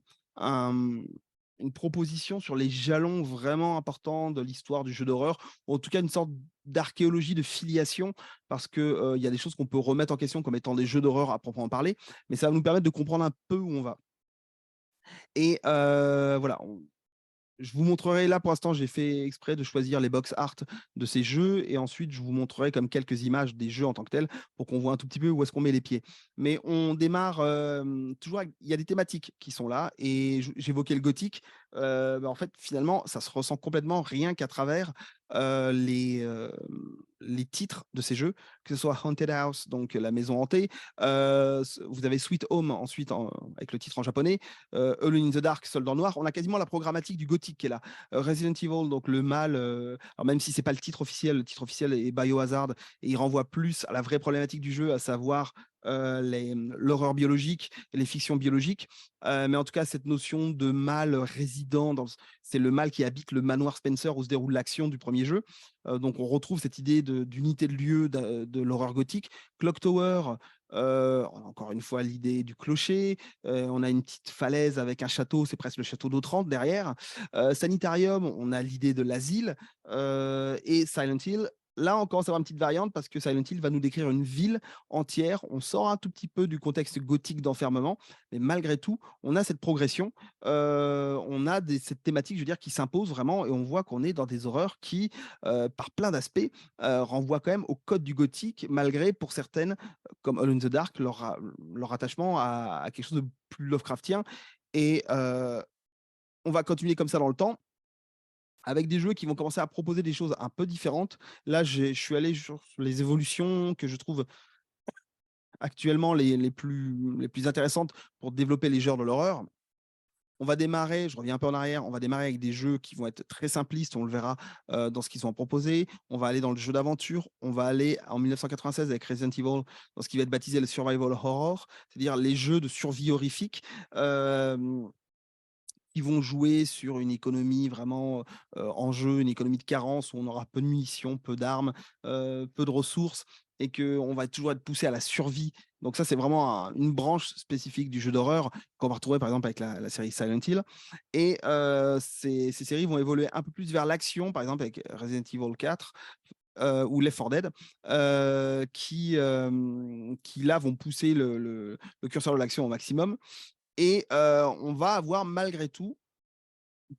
une proposition sur les jalons vraiment importants de l'histoire du jeu d'horreur, ou en tout cas une sorte d'archéologie de filiation, parce que, il y a des choses qu'on peut remettre en question comme étant des jeux d'horreur à proprement parler, mais ça va nous permettre de comprendre un peu où on va. Et voilà, je vous montrerai là, pour l'instant, j'ai fait exprès de choisir les box art de ces jeux et ensuite je vous montrerai comme quelques images des jeux en tant que tels pour qu'on voit un tout petit peu où est-ce qu'on met les pieds. Mais on démarre, toujours avec il y a des thématiques qui sont là et j'évoquais le gothique, en fait, finalement, ça se ressent complètement rien qu'à travers, les titres de ces jeux, que ce soit Haunted House, donc la maison hantée, vous avez Sweet Home ensuite avec le titre en japonais, Alone in the Dark, Soldat en Noir, on a quasiment la programmatique du gothique qui est là. Resident Evil, donc le mal, alors même si c'est pas le titre officiel est Biohazard et il renvoie plus à la vraie problématique du jeu, à savoir l'horreur biologique, les fictions biologiques. Mais en tout cas, cette notion de mal résident, c'est le mal qui habite le manoir Spencer où se déroule l'action du premier jeu. Donc on retrouve cette idée d'unité de lieu de l'horreur gothique. Clock Tower, on a encore une fois l'idée du clocher, on a une petite falaise avec un château, c'est presque le château d'Autrante derrière. Sanitarium, on a l'idée de l'asile, et Silent Hill. Là, on commence à avoir une petite variante parce que Silent Hill va nous décrire une ville entière. On sort un tout petit peu du contexte gothique d'enfermement, mais malgré tout, on a cette progression, on a cette thématique, je veux dire, qui s'impose vraiment et on voit qu'on est dans des horreurs qui, par plein d'aspects, renvoient quand même au code du gothique, malgré pour certaines, comme Alone in the Dark, leur attachement à quelque chose de plus Lovecraftien. Et on va continuer comme ça dans le temps, avec des jeux qui vont commencer à proposer des choses un peu différentes. Là, je suis allé sur les évolutions que je trouve actuellement les plus intéressantes pour développer les genres de l'horreur. On va démarrer, je reviens un peu en arrière, on va démarrer avec des jeux qui vont être très simplistes, on le verra dans ce qu'ils sont proposés. On va aller dans le jeu d'aventure, on va aller en 1996 avec Resident Evil dans ce qui va être baptisé le survival horror, c'est-à-dire les jeux de survie horrifique. Qui vont jouer sur une économie vraiment, en jeu, une économie de carence où on aura peu de munitions, peu d'armes, peu de ressources et qu'on va toujours être poussé à la survie. Donc ça, c'est vraiment une branche spécifique du jeu d'horreur qu'on va retrouver par exemple avec la série Silent Hill et ces séries vont évoluer un peu plus vers l'action, par exemple avec Resident Evil 4, ou Left 4 Dead, qui là vont pousser le curseur de l'action au maximum et on va avoir malgré tout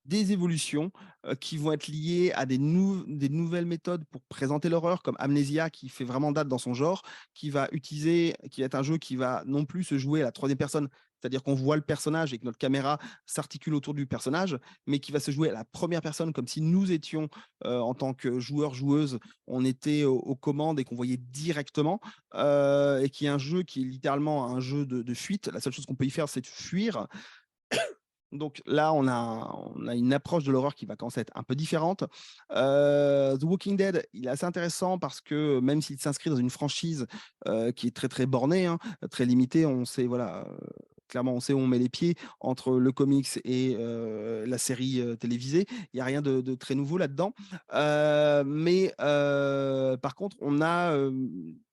des évolutions, qui vont être liées à des nouvelles méthodes pour présenter l'horreur, comme Amnesia qui fait vraiment date dans son genre, qui va être un jeu qui va non plus se jouer à la troisième personne, c'est-à-dire qu'on voit le personnage et que notre caméra s'articule autour du personnage, mais qui va se jouer à la première personne comme si nous étions, en tant que joueurs, joueuses, on était aux commandes et qu'on voyait directement, et qui est un jeu qui est littéralement un jeu de fuite. La seule chose qu'on peut y faire, c'est de fuir. Donc là, on a une approche de l'horreur qui va commencer à être un peu différente. The Walking Dead, il est assez intéressant parce que même s'il s'inscrit dans une franchise, qui est très, très bornée, hein, très limitée, on sait voilà, clairement, on sait où on met les pieds entre le comics et la série télévisée. Il n'y a rien de très nouveau là-dedans. Mais par contre, on a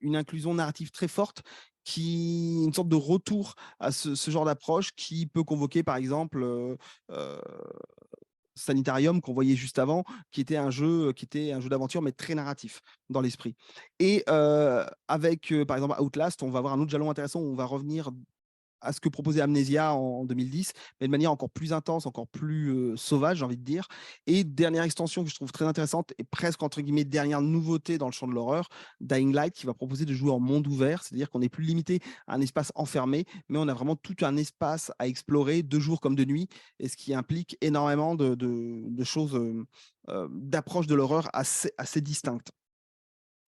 une inclusion narrative très forte une sorte de retour à ce genre d'approche qui peut convoquer, par exemple, euh, Sanitarium qu'on voyait juste avant, qui était un jeu d'aventure, mais très narratif dans l'esprit. Et avec, par exemple, Outlast, on va avoir un autre jalon intéressant où on va revenir à ce que proposait Amnesia en 2010, mais de manière encore plus intense, encore plus sauvage, j'ai envie de dire. Et dernière extension que je trouve très intéressante et presque entre guillemets dernière nouveauté dans le champ de l'horreur, Dying Light, qui va proposer de jouer en monde ouvert, c'est-à-dire qu'on n'est plus limité à un espace enfermé, mais on a vraiment tout un espace à explorer, de jour comme de nuit, et ce qui implique énormément de choses, d'approche de l'horreur assez distinctes.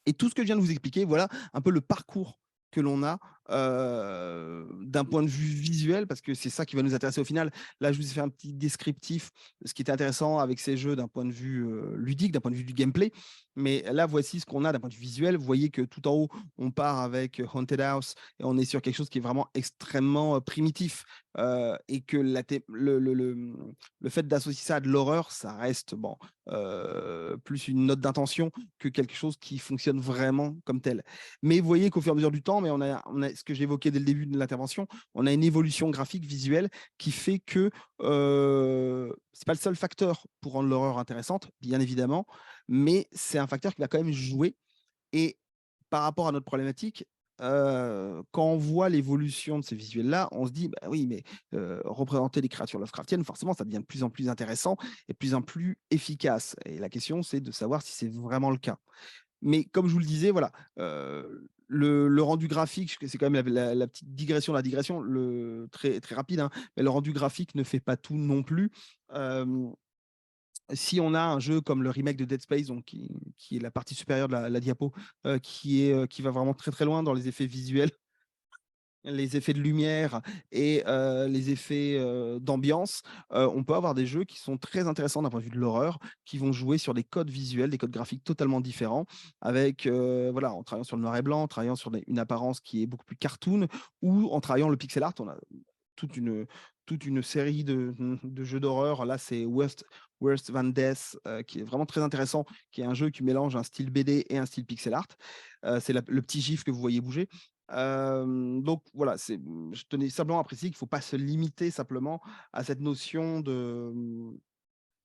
Et tout ce que je viens de vous expliquer, voilà un peu le parcours que l'on a d'un point de vue visuel, parce que c'est ça qui va nous intéresser au final. Là, je vous ai fait un petit descriptif de ce qui est intéressant avec ces jeux d'un point de vue ludique, d'un point de vue du gameplay. Mais là, voici ce qu'on a d'un point de vue visuel. Vous voyez que tout en haut, on part avec Haunted House et on est sur quelque chose qui est vraiment extrêmement primitif. Et que le fait d'associer ça à de l'horreur, ça reste bon, plus une note d'intention que quelque chose qui fonctionne vraiment comme tel. Mais vous voyez qu'au fur et à mesure du temps, mais on a ce que j'évoquais dès le début de l'intervention, on a une évolution graphique, visuelle, qui fait que c'est pas le seul facteur pour rendre l'horreur intéressante, bien évidemment, mais c'est un facteur qui va quand même jouer. Et par rapport à notre problématique, quand on voit l'évolution de ces visuels-là, on se dit, bah oui, mais représenter les créatures Lovecraftiennes, forcément, ça devient de plus en plus intéressant et de plus en plus efficace. Et la question, c'est de savoir si c'est vraiment le cas. Mais comme je vous le disais, voilà, le rendu graphique, c'est quand même la petite digression de la digression, très, très rapide, hein, mais le rendu graphique ne fait pas tout non plus. Si on a un jeu comme le remake de Dead Space, donc qui est la partie supérieure de la diapo, qui va vraiment très très loin dans les effets visuels, les effets de lumière et les effets d'ambiance, on peut avoir des jeux qui sont très intéressants d'un point de vue de l'horreur, qui vont jouer sur des codes visuels, des codes graphiques totalement différents, avec voilà, en travaillant sur le noir et blanc, en travaillant sur une apparence qui est beaucoup plus cartoon, ou en travaillant le pixel art. On a toute une, toute une série de jeux d'horreur. Là, c'est Worst Than Death, qui est vraiment très intéressant, qui est un jeu qui mélange un style BD et un style pixel art. C'est le petit gif que vous voyez bouger. Donc voilà, je tenais simplement à préciser qu'il ne faut pas se limiter simplement à cette notion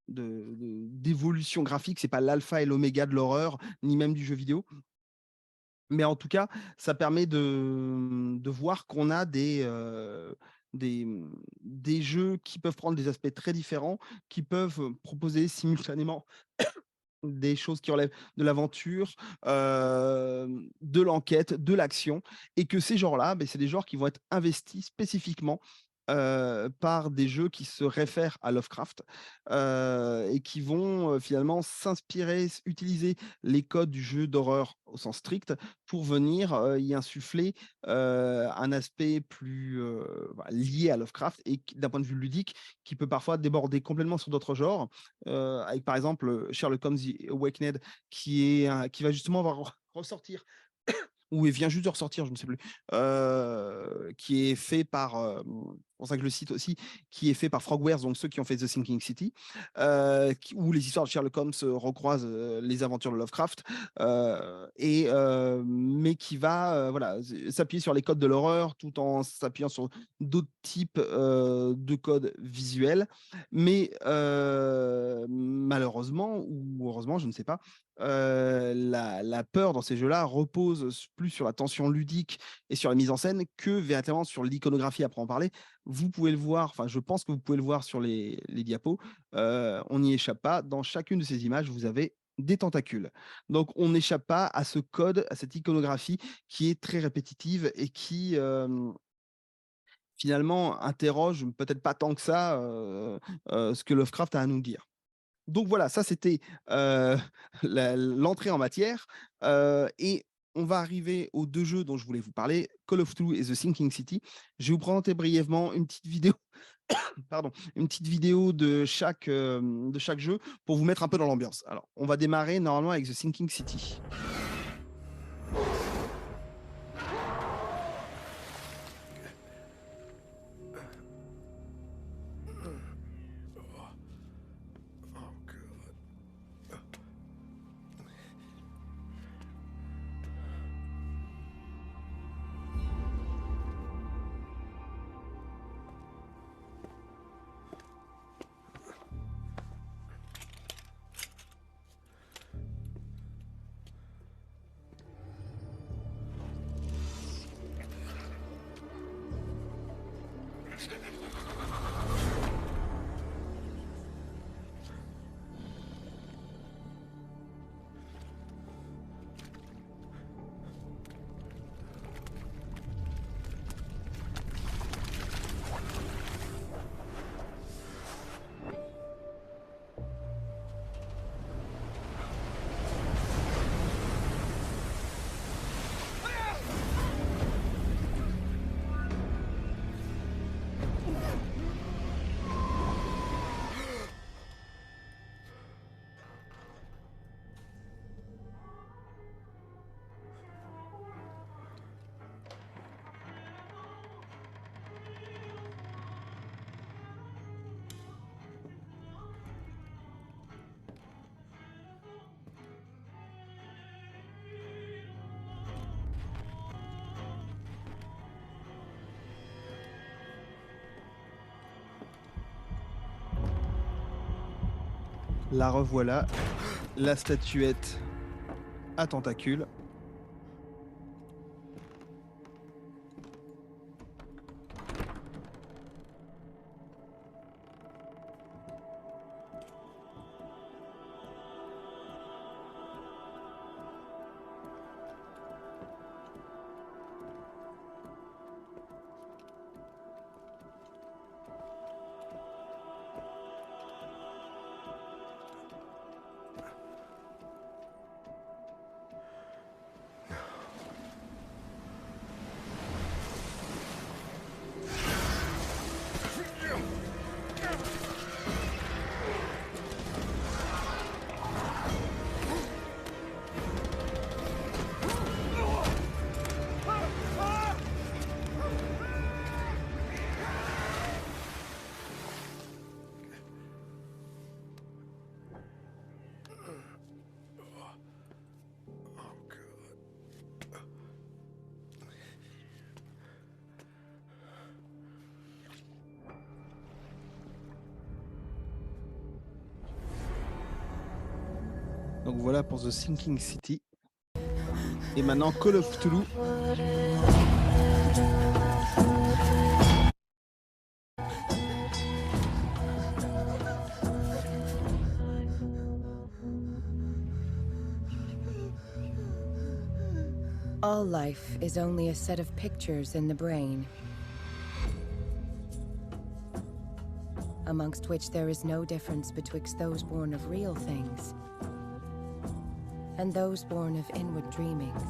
d'évolution graphique. C'est pas l'alpha et l'oméga de l'horreur, ni même du jeu vidéo. Mais en tout cas, ça permet de voir qu'on a des jeux qui peuvent prendre des aspects très différents, qui peuvent proposer simultanément des choses qui relèvent de l'aventure, de l'enquête, de l'action, et que ces genres-là, beh, c'est des genres qui vont être investis spécifiquement par des jeux qui se réfèrent à Lovecraft, et qui vont finalement utiliser les codes du jeu d'horreur au sens strict pour venir y insuffler un aspect plus lié à Lovecraft et d'un point de vue ludique qui peut parfois déborder complètement sur d'autres genres, avec par exemple Sherlock Holmes The Awakened qui va justement ressortir ou il vient juste de ressortir, je ne sais plus, qui est fait par, c'est pour ça que je le cite aussi, qui est fait par Frogwares, donc ceux qui ont fait The Sinking City, où les histoires de Sherlock Holmes recroisent les aventures de Lovecraft, mais qui va voilà, s'appuyer sur les codes de l'horreur tout en s'appuyant sur d'autres types de codes visuels. Mais malheureusement, ou heureusement, je ne sais pas, la peur dans ces jeux-là repose plus sur la tension ludique et sur la mise en scène que véritablement sur l'iconographie, après en parler. Vous pouvez le voir, enfin je pense que vous pouvez le voir sur les diapos, on n'y échappe pas. Dans chacune de ces images, vous avez des tentacules. Donc on n'échappe pas à ce code, à cette iconographie qui est très répétitive et qui finalement interroge peut-être pas tant que ça ce que Lovecraft a à nous dire. Donc voilà, ça c'était l'entrée en matière. Et on va arriver aux deux jeux dont je voulais vous parler, Call of Cthulhu et The Sinking City. Je vais vous présenter brièvement une petite vidéo, pardon, une petite vidéo de chaque jeu pour vous mettre un peu dans l'ambiance. Alors, on va démarrer normalement avec The Sinking City. La revoilà, la statuette à tentacules. Donc voilà pour The Sinking City. Et maintenant Call of Cthulhu. All life is only a set of pictures in the brain, amongst which there is no difference betwixt those born of real things and those born of inward dreamings.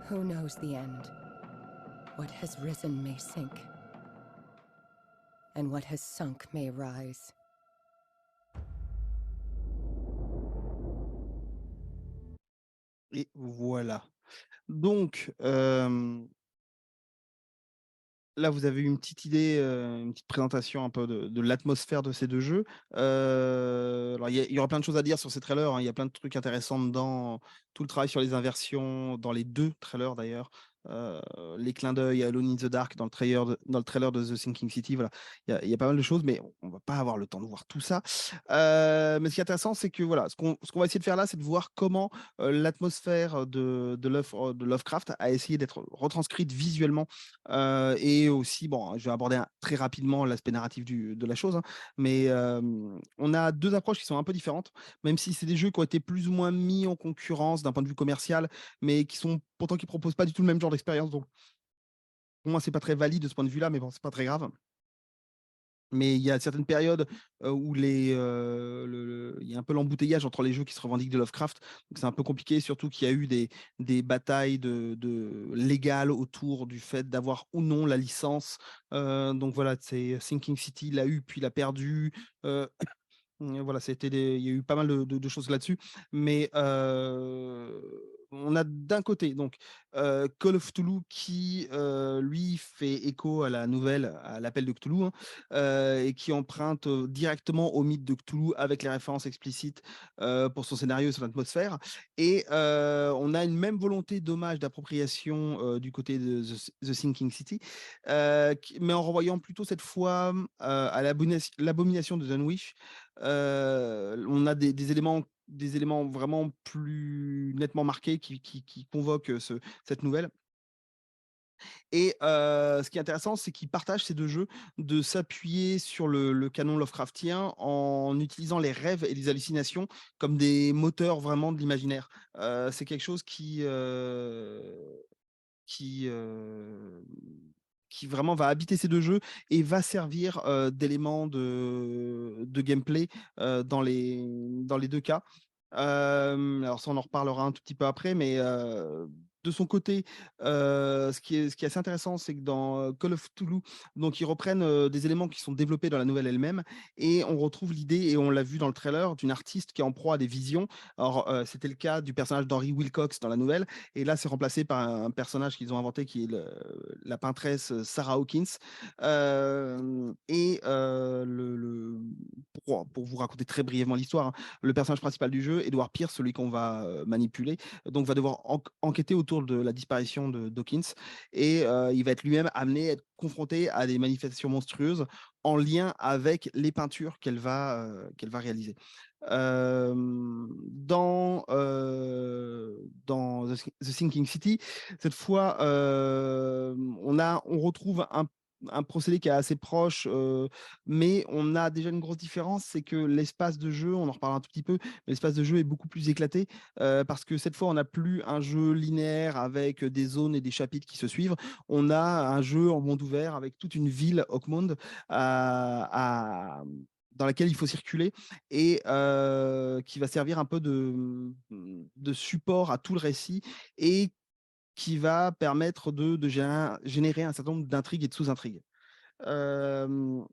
Who knows the end? What has risen may sink, and what has sunk may rise. Et voilà. Donc, là, vous avez eu une petite idée, une petite présentation un peu de l'atmosphère de ces 2 jeux. Alors il y aura plein de choses à dire sur ces trailers, hein. Il y a plein de trucs intéressants dedans. Tout le travail sur les inversions dans les 2 trailers d'ailleurs. Les clins d'œil à Alone in the Dark dans le trailer de The Sinking City, voilà. Il y a pas mal de choses, mais on va pas avoir le temps de voir tout ça. Mais ce qui est intéressant, c'est que voilà, ce qu'on va essayer de faire là, c'est de voir comment, l'atmosphère de Lovecraft a essayé d'être retranscrite visuellement. Et aussi, bon, je vais aborder très rapidement l'aspect narratif de la chose, hein, mais on a 2 approches qui sont un peu différentes, même si c'est des jeux qui ont été plus ou moins mis en concurrence d'un point de vue commercial, mais qui proposent pas du tout le même genre d'expérience. Donc, pour moi, c'est pas très valide de ce point de vue-là, mais bon, c'est pas très grave. Mais il y a certaines périodes, où il y a un peu l'embouteillage entre les jeux qui se revendiquent de Lovecraft. Donc c'est un peu compliqué, surtout qu'il y a eu des batailles légales autour du fait d'avoir ou non la licence. Donc voilà, c'est Sinking City l'a eu, puis l'a perdu. Voilà, il y a eu pas mal de choses là-dessus, mais on a d'un côté donc Call of Cthulhu qui, lui, fait écho à la nouvelle, à l'appel de Cthulhu, hein, et qui emprunte, directement au mythe de Cthulhu avec les références explicites, pour son scénario et son atmosphère et on a une même volonté d'hommage, d'appropriation, du côté de The Sinking City, mais en renvoyant plutôt cette fois, à l'abomination de Dunwich. On a des éléments vraiment plus nettement marqués qui convoquent, cette nouvelle et ce qui est intéressant, c'est qu'ils partagent ces 2 jeux de s'appuyer sur le canon Lovecraftien en utilisant les rêves et les hallucinations comme des moteurs vraiment de l'imaginaire. C'est quelque chose qui, qui vraiment va habiter ces 2 jeux et va servir, d'élément de gameplay, dans les 2 cas. Alors ça, on en reparlera un tout petit peu après, mais, de son côté, ce qui est assez intéressant, c'est que dans, Call of Cthulhu, donc ils reprennent, des éléments qui sont développés dans la nouvelle elle-même et on retrouve l'idée et on l'a vu dans le trailer, d'une artiste qui est en proie à des visions. Alors, c'était le cas du personnage d'Henry Wilcox dans la nouvelle et là, c'est remplacé par un personnage qu'ils ont inventé qui est la peintresse Sarah Hawkins. Pour vous raconter très brièvement l'histoire, hein, le personnage principal du jeu, Edward Pierce, celui qu'on va manipuler, donc va devoir enquêter autour de la disparition de Dawkins et il va être lui-même amené à être confronté à des manifestations monstrueuses en lien avec les peintures qu'elle va réaliser. Dans The Sinking City, cette fois, on retrouve un procédé qui est assez proche, mais on a déjà une grosse différence, c'est que l'espace de jeu, on en reparlera un tout petit peu, mais l'espace de jeu est beaucoup plus éclaté, parce que cette fois, on n'a plus un jeu linéaire avec des zones et des chapitres qui se suivent. On a un jeu en monde ouvert avec toute une ville, Hawkmound, dans laquelle il faut circuler et qui va servir un peu de support à tout le récit et qui va permettre de générer un certain nombre d'intrigues et de sous-intrigues. Hem,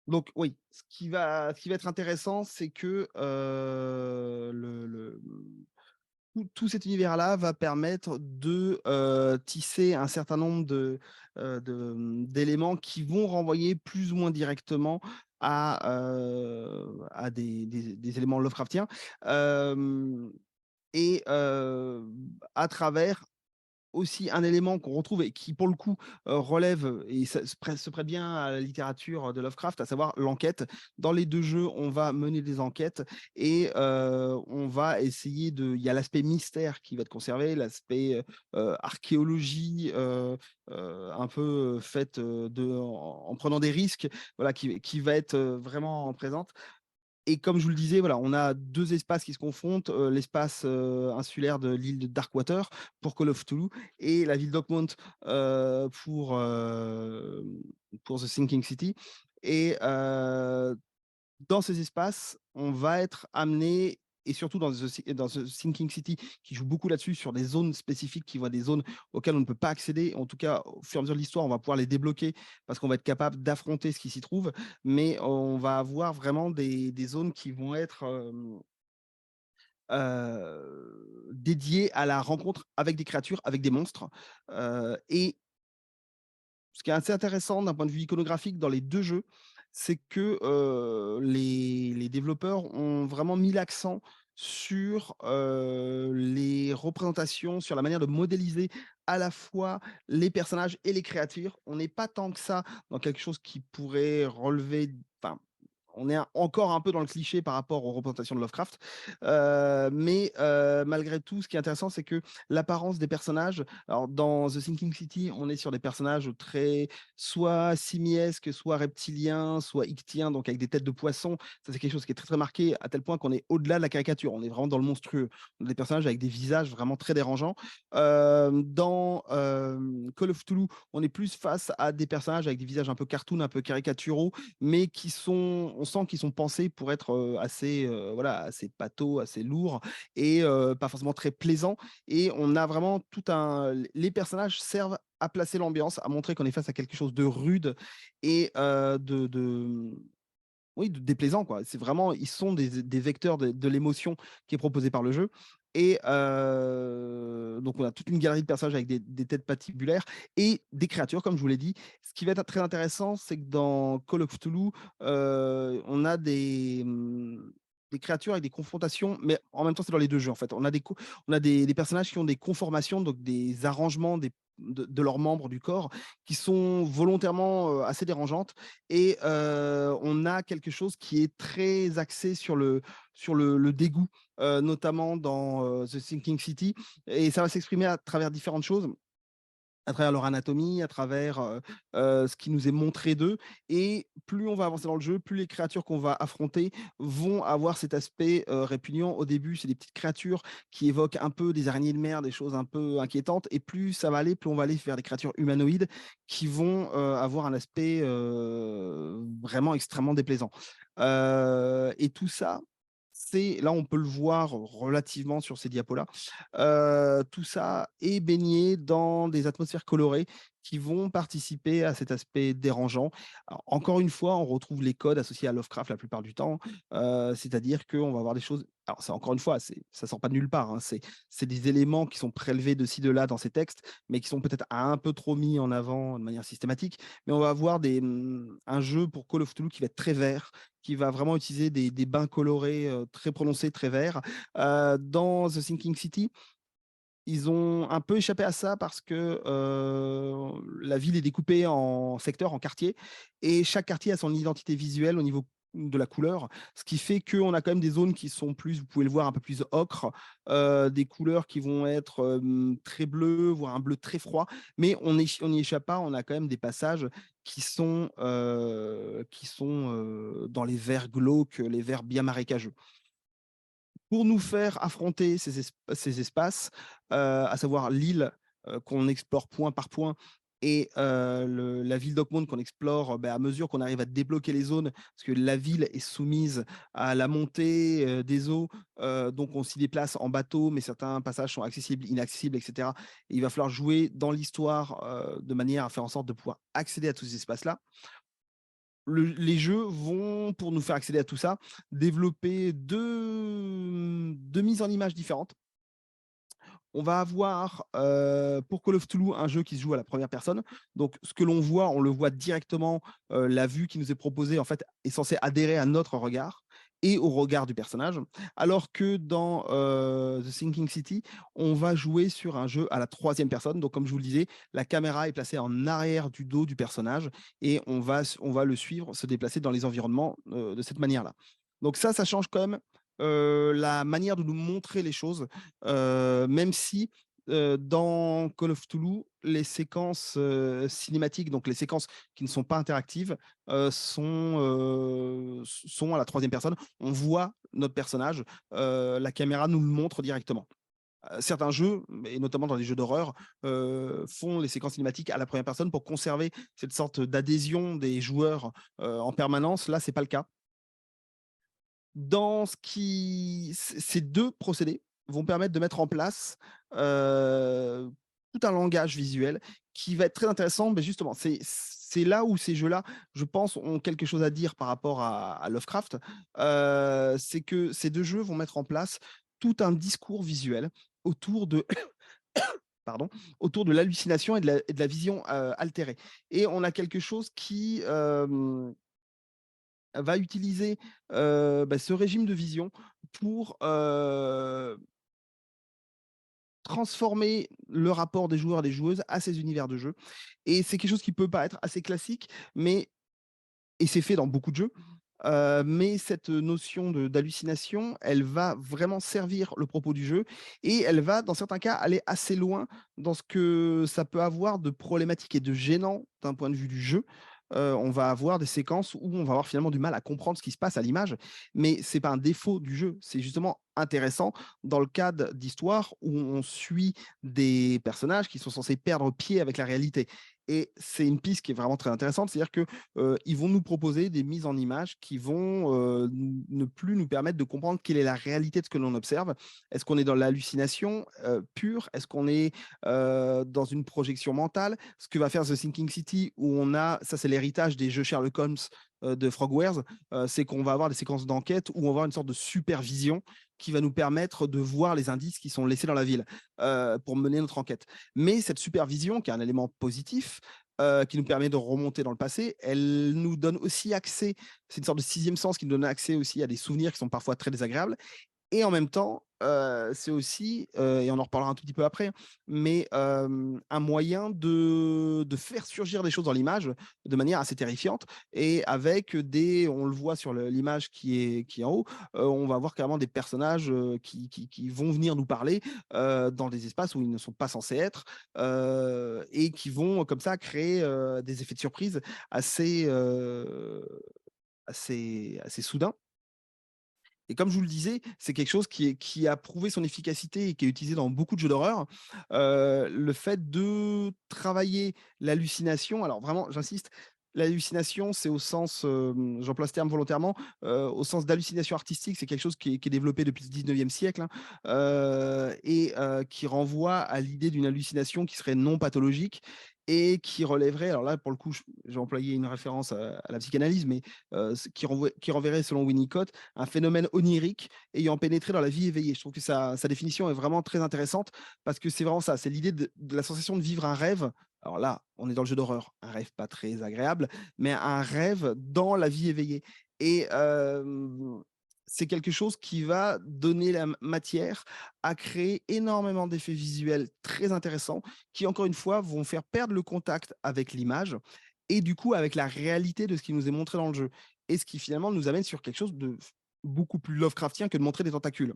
donc oui, ce qui va être intéressant, c'est que, tout cet univers-là va permettre de, tisser un certain nombre d'éléments qui vont renvoyer plus ou moins directement à des éléments Lovecraftiens, hem et à travers aussi un élément qu'on retrouve et qui, pour le coup, relève et ça se prête bien à la littérature de Lovecraft, à savoir l'enquête. Dans les 2 jeux, on va mener des enquêtes et on va essayer il y a l'aspect mystère qui va être conservé, l'aspect, archéologie, un peu, faite, en prenant des risques, voilà, qui va être, vraiment présente et comme je vous le disais, voilà, on a 2 espaces qui se confrontent, l'espace, insulaire de l'île de Darkwater pour Call of Cthulhu et la ville d'Oakmont, heu, pour, hem, pour The Sinking City et dans ces espaces, on va être amené et surtout dans The Sinking City qui joue beaucoup là-dessus sur des zones spécifiques qui vont être des zones auxquelles on ne peut pas accéder. En tout cas, au fur et à mesure de l'histoire, on va pouvoir les débloquer parce qu'on va être capable d'affronter ce qui s'y trouve, mais on va avoir vraiment des zones qui vont être, dédiées à la rencontre avec des créatures, avec des monstres, et ce qui est assez intéressant d'un point de vue iconographique dans les 2 jeux, c'est que, les développeurs ont vraiment mis l'accent sur, les représentations, sur la manière de modéliser à la fois les personnages et les créatures. On n'est pas tant que ça dans quelque chose qui pourrait relever enfin, on est encore un peu dans le cliché par rapport aux représentations de Lovecraft, mais malgré tout, ce qui est intéressant, c'est que l'apparence des personnages alors dans The Sinking City, on est sur des personnages très soit simiesques, soit reptiliens, soit ichtyens, donc avec des têtes de poisson. Ça, c'est quelque chose qui est très, très marqué à tel point qu'on est au-delà de la caricature. On est vraiment dans le monstrueux. On a des personnages avec des visages vraiment très dérangeants. Dans, Call of Cthulhu, on est plus face à des personnages avec des visages un peu cartoon, un peu caricaturaux, mais qui sont on sent qu'ils sont pensés pour être assez, assez pâteaux, assez lourds et pas forcément très plaisants. Et on a vraiment les personnages servent à placer l'ambiance, à montrer qu'on est face à quelque chose de rude et oui, de déplaisant, quoi. C'est vraiment ils sont des vecteurs de l'émotion qui est proposée par le jeu et donc on a toute une galerie de personnages avec des têtes patibulaires et des créatures, comme je vous l'ai dit. Ce qui va être très intéressant, c'est que dans Call of Cthulhu, on a des créatures avec des confrontations, mais en même temps, c'est dans les 2 jeux, en fait. On a des personnages qui ont des conformations, donc des arrangements de leurs membres du corps qui sont volontairement, assez dérangeantes et on a quelque chose qui est très axé sur le dégoût, notamment dans, The Sinking City et ça va s'exprimer à travers différentes choses, à travers leur anatomie, à travers, ce qui nous est montré d'eux et plus on va avancer dans le jeu, plus les créatures qu'on va affronter vont avoir cet aspect, répugnant. Au début, c'est des petites créatures qui évoquent un peu des araignées de mer, des choses un peu inquiétantes et plus ça va aller, plus on va aller vers des créatures humanoïdes qui vont, avoir un aspect, vraiment extrêmement déplaisant. Et tout ça, c'est là, on peut le voir relativement sur ces diapos-là. Tout ça est baigné dans des atmosphères colorées qui vont participer à cet aspect dérangeant. Alors, encore une fois, on retrouve les codes associés à Lovecraft la plupart du temps, c'est-à-dire qu'on va avoir des choses alors c'est encore une fois, ça sort pas de nulle part, hein, c'est des éléments qui sont prélevés de ci, de là dans ces textes, mais qui sont peut-être un peu trop mis en avant de manière systématique. Mais on va avoir un jeu pour Call of Cthulhu qui va être très vert, qui va vraiment utiliser des bains colorés, très prononcés, très verts. Dans The Sinking City, ils ont un peu échappé à ça parce que, la ville est découpée en secteurs, en quartiers et chaque quartier a son identité visuelle au niveau de la couleur. Ce qui fait qu'on a quand même des zones qui sont plus, vous pouvez le voir, un peu plus ocre, des couleurs qui vont être, très bleues, voire un bleu très froid, mais on n'y échappe pas, on a quand même des passages qui sont dans les verts glauques, les verts bien marécageux. Pour nous faire affronter ces espaces, à savoir l'île, qu'on explore point par point et la ville d'Oakmont qu'on explore, à mesure qu'on arrive à débloquer les zones, parce que la ville est soumise à la montée, des eaux, donc on s'y déplace en bateau, mais certains passages sont accessibles, inaccessibles et cetera. Et il va falloir jouer dans l'histoire, de manière à faire en sorte de pouvoir accéder à tous ces espaces-là. Les jeux vont, pour nous faire accéder à tout ça, développer deux mises en image différentes. On va avoir, pour Call of Cthulhu, un jeu qui se joue à la première personne. Donc ce que l'on voit, on le voit directement, la vue qui nous est proposée, en fait, est censée adhérer à notre regard et au regard du personnage. Alors que dans, The Sinking City, on va jouer sur un jeu à la troisième personne. Donc comme je vous le disais, la caméra est placée en arrière du dos du personnage et on va le suivre se déplacer dans les environnements, de cette manière-là. Donc ça change quand même, la manière de nous montrer les choses, même si, dans Call of Cthulhu, les séquences, cinématiques, donc les séquences qui ne sont pas interactives, sont à la troisième personne. On voit notre personnage, la caméra nous le montre directement. Certains jeux, et notamment dans les jeux d'horreur, font les séquences cinématiques à la première personne pour conserver cette sorte d'adhésion des joueurs, en permanence. Là, c'est pas le cas. Ces 2 procédés vont permettre de mettre en place, heu, tout un langage visuel qui va être très intéressant. Mais justement, c'est là où ces jeux-là, je pense, ont quelque chose à dire par rapport à Lovecraft. C'est que ces 2 jeux vont mettre en place tout un discours visuel autour de pardon, autour de l'hallucination et de la vision, altérée. Et on a quelque chose qui, va utiliser, ce régime de vision pour, transformer le rapport des joueurs et des joueuses à ces univers de jeu. Et c'est quelque chose qui peut paraître assez classique, mais et c'est fait dans beaucoup de jeux, mais cette notion d'hallucination, elle va vraiment servir le propos du jeu et elle va, dans certains cas, aller assez loin dans ce que ça peut avoir de problématique et de gênant d'un point de vue du jeu. On va avoir des séquences où on va avoir finalement du mal à comprendre ce qui se passe à l'image, mais c'est pas un défaut du jeu, c'est justement intéressant dans le cadre d'histoires où on suit des personnages qui sont censés perdre pied avec la réalité Et c'est une piste qui est vraiment très intéressante, c'est-à-dire que, ils vont nous proposer des mises en images qui vont, ne plus nous permettre de comprendre quelle est la réalité de ce que l'on observe. Est-ce qu'on est dans l'hallucination, pure? Est-ce qu'on est, dans une projection mentale? Ce que va faire The Sinking City où on a ça c'est l'héritage des jeux Sherlock Holmes, de Frogwares, c'est qu'on va avoir des séquences d'enquête où on va avoir une sorte de supervision qui va nous permettre de voir les indices qui sont laissés dans la ville, pour mener notre enquête. Mais cette supervision, qui est un élément positif, qui nous permet de remonter dans le passé, elle nous donne aussi accès, c'est une sorte de sixième sens qui nous donne accès aussi à des souvenirs qui sont parfois très désagréables et en même temps, c'est aussi, et on en reparlera un tout petit peu après, mais un moyen de faire surgir des choses dans l'image de manière assez terrifiante et avec des on le voit sur l'image qui est en haut, on va voir carrément des personnages, qui vont venir nous parler, dans des espaces où ils ne sont pas censés être, et qui vont comme ça créer, des effets de surprise assez, assez soudains. Et comme je vous le disais, c'est quelque chose qui a prouvé son efficacité et qui est utilisé dans beaucoup de jeux d'horreur. Le fait de travailler l'hallucination, alors vraiment, j'insiste, l'hallucination, c'est au sens, j'emploie ce terme volontairement, au sens d'hallucination artistique, c'est quelque chose qui est développé depuis le 19e siècle, hein, et qui renvoie à l'idée d'une hallucination qui serait non pathologique et qui relèverait, alors là, pour le coup, j'ai employé une référence à la psychanalyse, mais qui renverrait, selon Winnicott, un phénomène onirique ayant pénétré dans la vie éveillée. Je trouve que sa définition est vraiment très intéressante parce que c'est vraiment ça, c'est l'idée de la sensation de vivre un rêve. Alors là, on est dans le jeu d'horreur, un rêve pas très agréable, mais un rêve dans la vie éveillée. Et c'est quelque chose qui va donner la matière à créer énormément d'effets visuels très intéressants qui, encore une fois, vont faire perdre le contact avec l'image et du coup avec la réalité de ce qui nous est montré dans le jeu. Et ce qui finalement nous amène sur quelque chose de beaucoup plus Lovecraftien que de montrer des tentacules.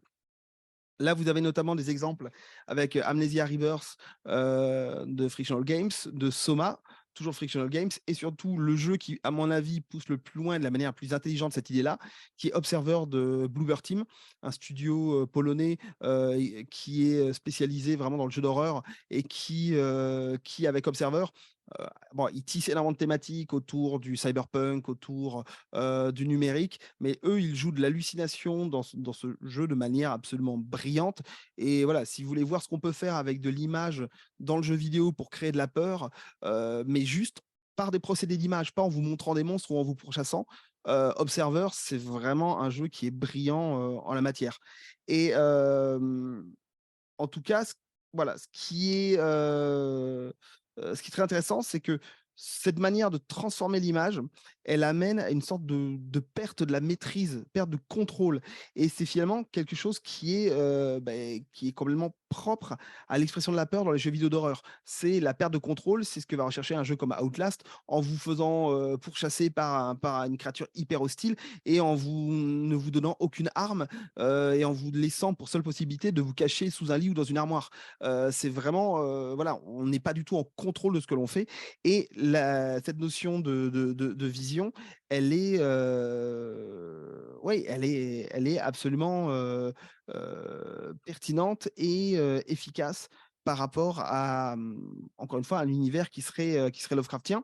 Là, vous avez notamment des exemples avec Amnesia Rebirth de Frictional Games, de Soma, toujours Frictional Games, et surtout le jeu qui, à mon avis, pousse le plus loin de la manière la plus intelligente cette idée-là, qui est Observer de Bluebird Team, un studio polonais qui est spécialisé vraiment dans le jeu d'horreur et qui avec Observer, bon, ils tissent énormément de thématiques autour du cyberpunk, autour du numérique, mais eux, ils jouent de l'hallucination dans ce jeu de manière absolument brillante. Et voilà, si vous voulez voir ce qu'on peut faire avec de l'image dans le jeu vidéo pour créer de la peur, mais juste par des procédés d'image, pas en vous montrant des monstres ou en vous pourchassant, Observer, c'est vraiment un jeu qui est brillant en la matière. Et en tout cas, voilà, ce qui est très intéressant, c'est que cette manière de transformer l'image, elle amène à une sorte de perte de la maîtrise, perte de contrôle. Et c'est finalement quelque chose qui est complètement propre à l'expression de la peur dans les jeux vidéo d'horreur. C'est la perte de contrôle, c'est ce que va rechercher un jeu comme Outlast en vous faisant pourchasser par une créature hyper hostile et en ne vous donnant aucune arme et en vous laissant pour seule possibilité de vous cacher sous un lit ou dans une armoire. C'est vraiment, voilà, on n'est pas du tout en contrôle de ce que l'on fait et cette notion de vision, elle est, oui, elle est absolument pertinente et efficace par rapport à, encore une fois, à l'univers qui serait Lovecraftien.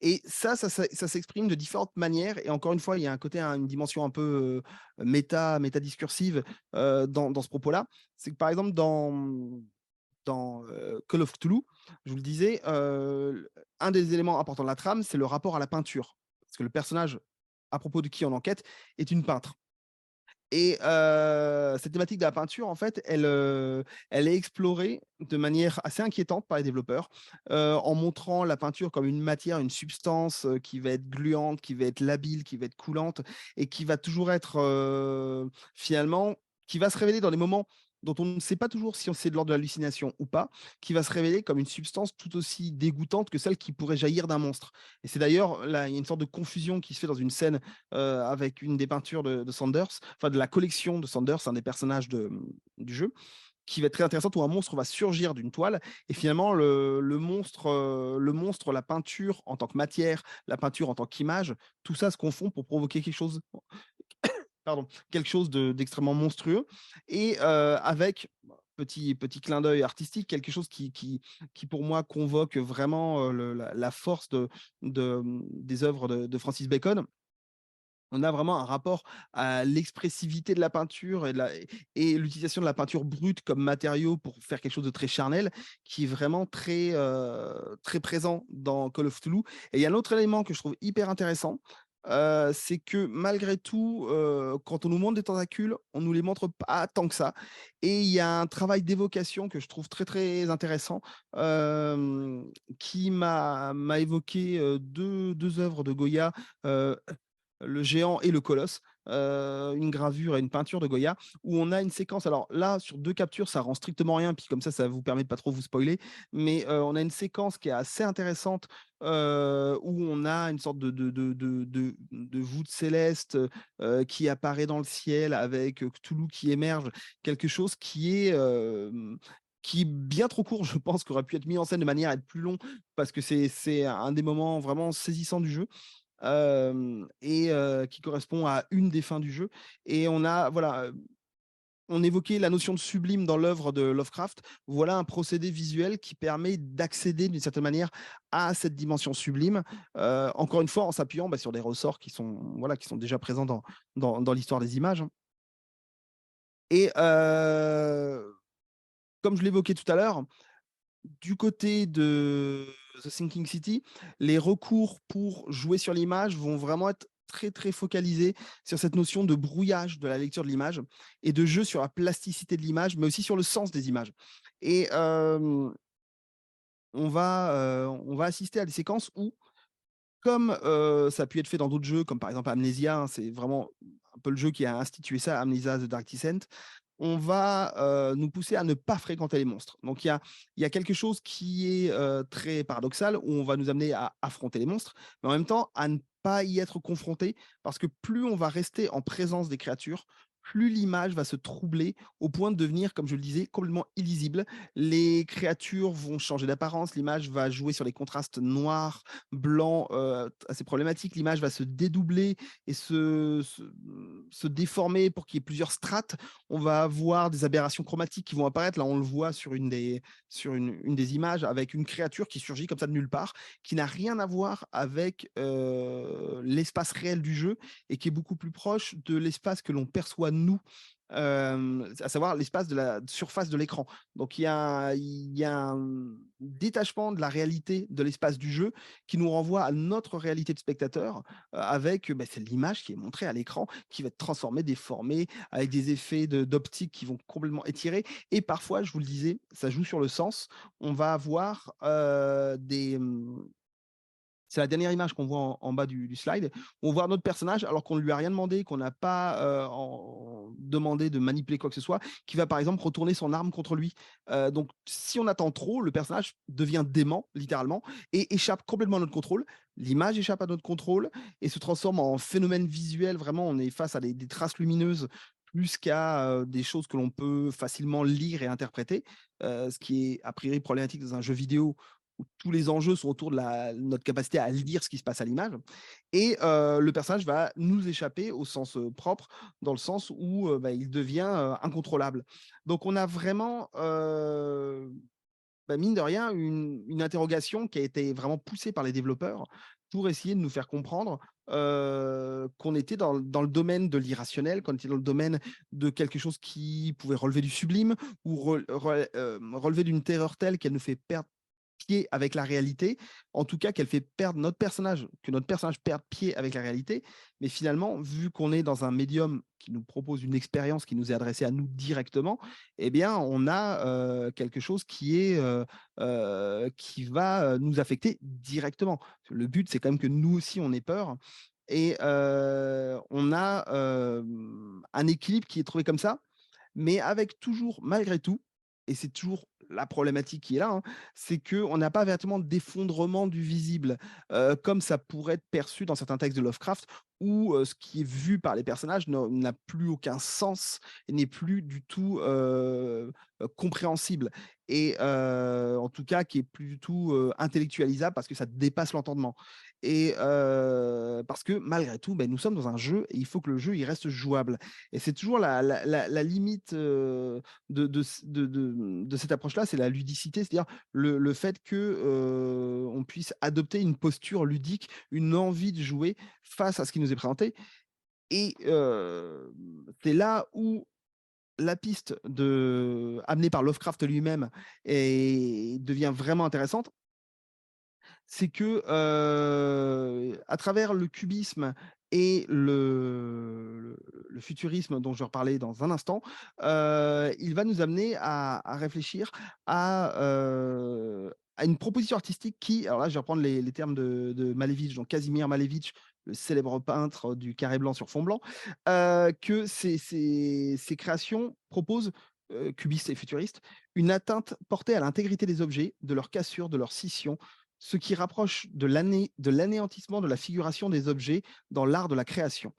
Et ça s'exprime de différentes manières et encore une fois, il y a un côté, une dimension un peu, métadiscursive, dans ce propos-là. C'est que par exemple dans Call of Cthulhu, je vous le disais, un des éléments importants de la trame, c'est le rapport à la peinture. Parce que le personnage à propos de qui on enquête est une peintre. Et cette thématique de la peinture, en fait, elle est explorée de manière assez inquiétante par les développeurs, en montrant la peinture comme une matière, une substance, qui va être gluante, qui va être labile, qui va être coulante et qui va toujours être, finalement qui va se révéler dans des moments dont on ne sait pas toujours si c'est de l'ordre de l'hallucination ou pas, qui va se révéler comme une substance tout aussi dégoûtante que celle qui pourrait jaillir d'un monstre. Et c'est d'ailleurs là, il y a une sorte de confusion qui se fait dans une scène avec une des peintures de Sanders, enfin de la collection de Sanders, un des personnages du jeu, qui va être très intéressante où un monstre va surgir d'une toile et finalement le monstre, la peinture en tant que matière, la peinture en tant qu'image, tout ça se confond pour provoquer quelque chose d'extrêmement monstrueux et avec petit clin d'œil artistique, quelque chose qui pour moi convoque vraiment la force des œuvres de Francis Bacon. On a vraiment un rapport à l'expressivité de la peinture et l'utilisation de la peinture brute comme matériau pour faire quelque chose de très charnel, qui est vraiment très présent dans Call of Cthulhu. Et il y a un autre élément que je trouve hyper intéressant, c'est que malgré tout, quand on nous montre des tentacules, on nous les montre pas tant que ça. Et il y a un travail d'évocation que je trouve très, très intéressant, qui m'a évoqué, 2 œuvres de Goya, heu le géant et le colosse, une gravure et une peinture de Goya où on a une séquence. Alors là, sur 2 captures, ça rend strictement rien, puis comme ça vous permet de pas trop vous spoiler, mais on a une séquence qui est assez intéressante, où on a une sorte de voûte céleste, qui apparaît dans le ciel avec, Cthulhu qui émerge, quelque chose qui est bien trop court, je pense, qui aurait pu être mis en scène de manière à être plus long parce que c'est un des moments vraiment saisissants du jeu. Qui correspond à une des fins du jeu. Et on a voilà, on évoquait la notion de sublime dans l'œuvre de Lovecraft. Voilà un procédé visuel qui permet d'accéder d'une certaine manière à cette dimension sublime, encore une fois en s'appuyant, sur des ressorts qui sont déjà présents dans l'histoire des images, hein. Et comme je l'évoquais tout à l'heure, du côté de The Sinking City, les recours pour jouer sur l'image vont vraiment être très, très focalisés sur cette notion de brouillage de la lecture de l'image et de jeu sur la plasticité de l'image, mais aussi sur le sens des images. Et on va assister à des séquences où, comme ça a pu être fait dans d'autres jeux, comme par exemple Amnesia, hein, c'est vraiment un peu le jeu qui a institué ça, Amnesia: The Dark Descent. On va, nous pousser à ne pas fréquenter les monstres. Donc il y a quelque chose qui est, très paradoxal, où on va nous amener à affronter les monstres, mais en même temps à ne pas y être confronté, parce que plus on va rester en présence des créatures, plus l'image va se troubler au point de devenir, comme je le disais, complètement illisible. Les créatures vont changer d'apparence, l'image va jouer sur les contrastes noirs, blancs, assez problématiques. L'image va se dédoubler et se déformer pour qu'il y ait plusieurs strates. On va avoir des aberrations chromatiques qui vont apparaître. Là, on le voit sur une des images avec une créature qui surgit comme ça de nulle part, qui n'a rien à voir avec l'espace réel du jeu et qui est beaucoup plus proche de l'espace que l'on perçoit nous, à savoir l'espace de la surface de l'écran. Donc il y a un détachement de la réalité de l'espace du jeu qui nous renvoie à notre réalité de spectateur, avec c'est l'image qui est montrée à l'écran, qui va être transformée, déformée, avec des effets d'optique qui vont complètement étirer. Et parfois, je vous le disais, ça joue sur le sens. On va avoir c'est la dernière image qu'on voit en bas du slide. On voit notre personnage, alors qu'on ne lui a rien demandé, qu'on n'a pas demandé de manipuler quoi que ce soit, qui va par exemple retourner son arme contre lui. Donc, si on attend trop, le personnage devient dément, littéralement, et échappe complètement à notre contrôle. L'image échappe à notre contrôle et se transforme en phénomène visuel. Vraiment, on est face à des traces lumineuses plus qu'à des choses que l'on peut facilement lire et interpréter, ce qui est a priori problématique dans un jeu vidéo où tous les enjeux sont autour de notre capacité à lire ce qui se passe à l'image. Et le personnage va nous échapper au sens propre, dans le sens où il devient incontrôlable. Donc on a vraiment, mine de rien, une interrogation qui a été vraiment poussée par les développeurs pour essayer de nous faire comprendre qu'on était dans le domaine de l'irrationnel, qu'on était dans le domaine de quelque chose qui pouvait relever du sublime ou relever d'une terreur telle qu'elle nous fait perdre pied avec la réalité, en tout cas qu'elle fait perdre notre personnage, que notre personnage perde pied avec la réalité. Mais finalement, vu qu'on est dans un médium qui nous propose une expérience qui nous est adressée à nous directement, eh bien, on a quelque chose qui va nous affecter directement. Le but, c'est quand même que nous aussi, on ait peur. Et on a un équilibre qui est trouvé comme ça, mais avec toujours, malgré tout, et c'est toujours la problématique qui est là, hein, c'est qu'on n'a pas véritablement d'effondrement du visible, comme ça pourrait être perçu dans certains textes de Lovecraft, où ce qui est vu par les personnages n'a plus aucun sens et n'est plus du tout compréhensible et en tout cas qui est plus du tout intellectualisable parce que ça dépasse l'entendement. Et parce que malgré tout, ben, nous sommes dans un jeu et il faut que le jeu il reste jouable. Et c'est toujours la limite de cette approche-là, c'est la ludicité, c'est-à-dire le fait que on puisse adopter une posture ludique, une envie de jouer face à ce qui nous est présenté. Et c'est là où la piste amenée par Lovecraft lui-même devient vraiment intéressante. C'est que à travers le cubisme et le futurisme dont je vais reparler dans un instant, il va nous amener à réfléchir à une proposition artistique qui, alors là, je vais reprendre les termes de Malevich, donc Casimir Malevich, le célèbre peintre du carré blanc sur fond blanc, que ces créations proposent, cubistes et futuristes, une atteinte portée à l'intégrité des objets, de leur cassure, de leur scission, ce qui rapproche de l'anéantissement de la figuration des objets dans l'art de la création.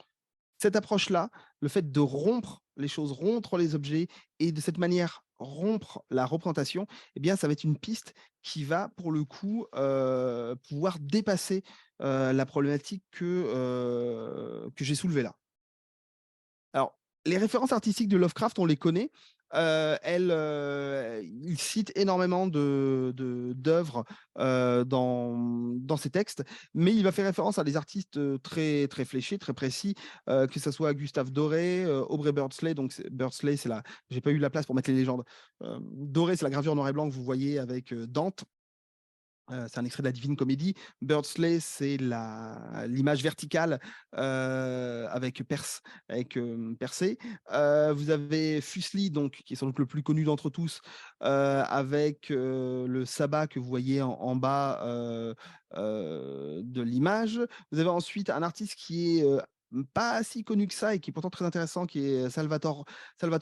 Cette approche-là, le fait de rompre les choses, rompre les objets et de cette manière rompre la représentation, eh bien, ça va être une piste qui va, pour le coup, pouvoir dépasser la problématique que j'ai soulevée là. Alors, les références artistiques de Lovecraft, on les connaît. Il cite énormément d'œuvres dans ses textes, mais il va faire référence à des artistes très, très fléchés, très précis, que ce soit Gustave Doré, Aubrey Beardsley. Donc, Beardsley, j'ai pas eu la place pour mettre les légendes. Doré, c'est la gravure noir et blanc que vous voyez avec Dante. C'est un extrait de la Divine Comédie. Beardsley, c'est l'image verticale avec Persée. Vous avez Fuseli, donc, qui est sans doute le plus connu d'entre tous, avec le sabbat que vous voyez en bas de l'image. Vous avez ensuite un artiste qui est pas si connu que ça et qui est pourtant très intéressant, qui est Salvatore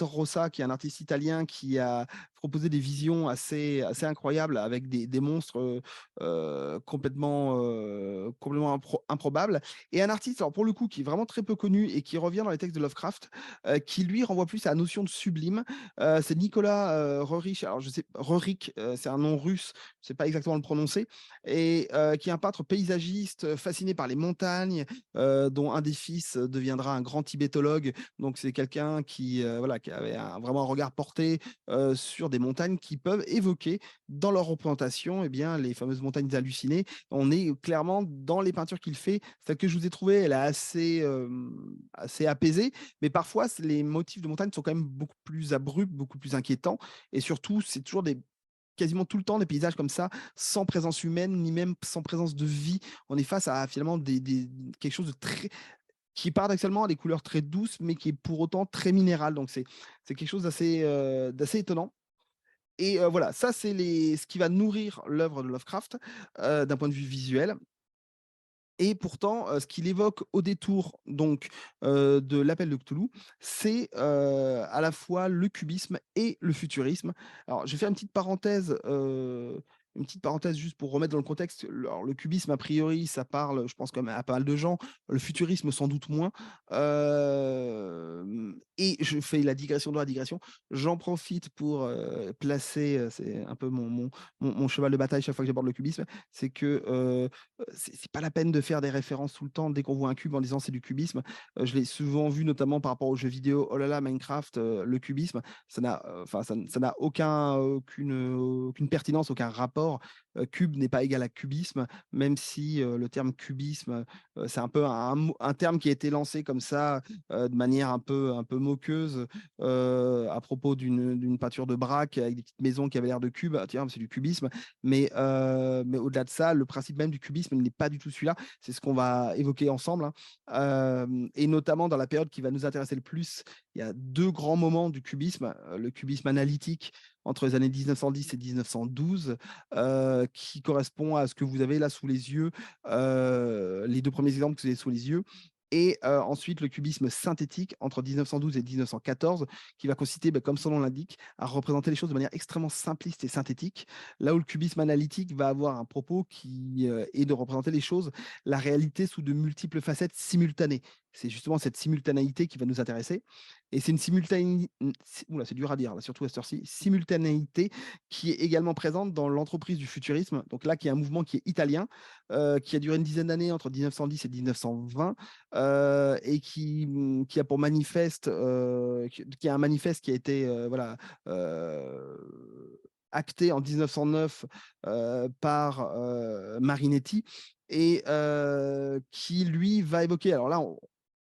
Rosa, qui est un artiste italien qui a proposé des visions assez incroyables avec des monstres complètement improbable. Et un artiste, alors pour le coup, qui est vraiment très peu connu et qui revient dans les textes de Lovecraft, qui lui renvoie plus à la notion de sublime. C'est Nicolas Roerich. Alors je sais, Roerich, c'est un nom russe, je sais pas exactement le prononcer, et qui est un peintre paysagiste fasciné par les montagnes, dont un des fils deviendra un grand tibétologue. Donc c'est quelqu'un voilà, qui avait vraiment un regard porté sur des montagnes qui peuvent évoquer dans leur représentation, eh bien, les fameuses montagnes hallucinées. On est clairement dans les peintures qu'il fait. Celle que je vous ai trouvée, elle est assez apaisée, mais parfois, les motifs de montagne sont quand même beaucoup plus abrupts, beaucoup plus inquiétants. Et surtout, c'est toujours quasiment tout le temps des paysages comme ça, sans présence humaine, ni même sans présence de vie. On est face à finalement quelque chose de très qui paradoxalement a des couleurs très douces, mais qui est pour autant très minéral. Donc c'est quelque chose d'assez étonnant. Et voilà, ça, c'est ce qui va nourrir l'œuvre de Lovecraft d'un point de vue visuel. Et pourtant, ce qu'il évoque au détour donc de l'appel de Cthulhu, c'est à la fois le cubisme et le futurisme. Alors, je vais faire une petite parenthèse juste pour remettre dans le contexte. Alors, le cubisme, a priori, ça parle, je pense, quand même à pas mal de gens. Le futurisme, sans doute moins. Et je fais la digression dans la digression. J'en profite pour placer, c'est un peu mon cheval de bataille chaque fois que j'aborde le cubisme, c'est que c'est pas la peine de faire des références tout le temps dès qu'on voit un cube en disant c'est du cubisme. Je l'ai souvent vu notamment par rapport aux jeux vidéo. Oh là là, Minecraft, le cubisme, ça n'a aucune pertinence, aucun rapport. Cube n'est pas égal à cubisme, même si le terme cubisme, c'est un peu un terme qui a été lancé comme ça de manière un peu moqueuse à propos d'une peinture de Braque avec des petites maisons qui avaient l'air de cubes. Ah, tiens, c'est du cubisme. Mais au-delà de ça, le principe même du cubisme n'est pas du tout celui-là. C'est ce qu'on va évoquer ensemble, hein. Et notamment dans la période qui va nous intéresser le plus, il y a deux grands moments du cubisme. Le cubisme analytique entre les années 1910 et 1912, qui correspond à ce que vous avez là sous les yeux, les deux premiers exemples que vous avez sous les yeux. Et ensuite, le cubisme synthétique entre 1912 et 1914, qui va consister, comme son nom l'indique, à représenter les choses de manière extrêmement simpliste et synthétique. Là où le cubisme analytique va avoir un propos qui est de représenter les choses, la réalité sous de multiples facettes simultanées. C'est justement cette simultanéité qui va nous intéresser. Et c'est une simultanéité, c'est dur à dire, là, surtout à cette heure-ci, simultanéité qui est également présente dans l'entreprise du futurisme. Donc là, qui est un mouvement qui est italien, qui a duré une dizaine d'années entre 1910 et 1920, et qui a pour manifeste, qui a un manifeste qui a été acté en 1909 par Marinetti et qui lui va évoquer. Alors là,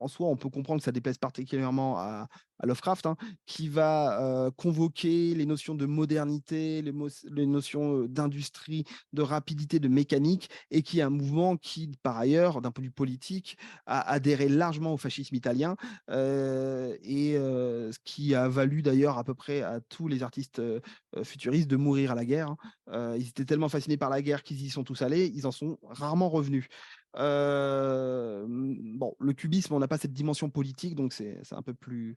en soi, on peut comprendre que ça déplaise particulièrement à Lovecraft, hein, qui va convoquer les notions de modernité, les notions d'industrie, de rapidité, de mécanique, et qui est un mouvement qui, par ailleurs, d'un point de vue politique, a adhéré largement au fascisme italien, ce qui a valu d'ailleurs à peu près à tous les artistes futuristes de mourir à la guerre, hein. Ils étaient tellement fascinés par la guerre qu'ils y sont tous allés, ils en sont rarement revenus. Bon, le cubisme, on n'a pas cette dimension politique, donc c'est un peu plus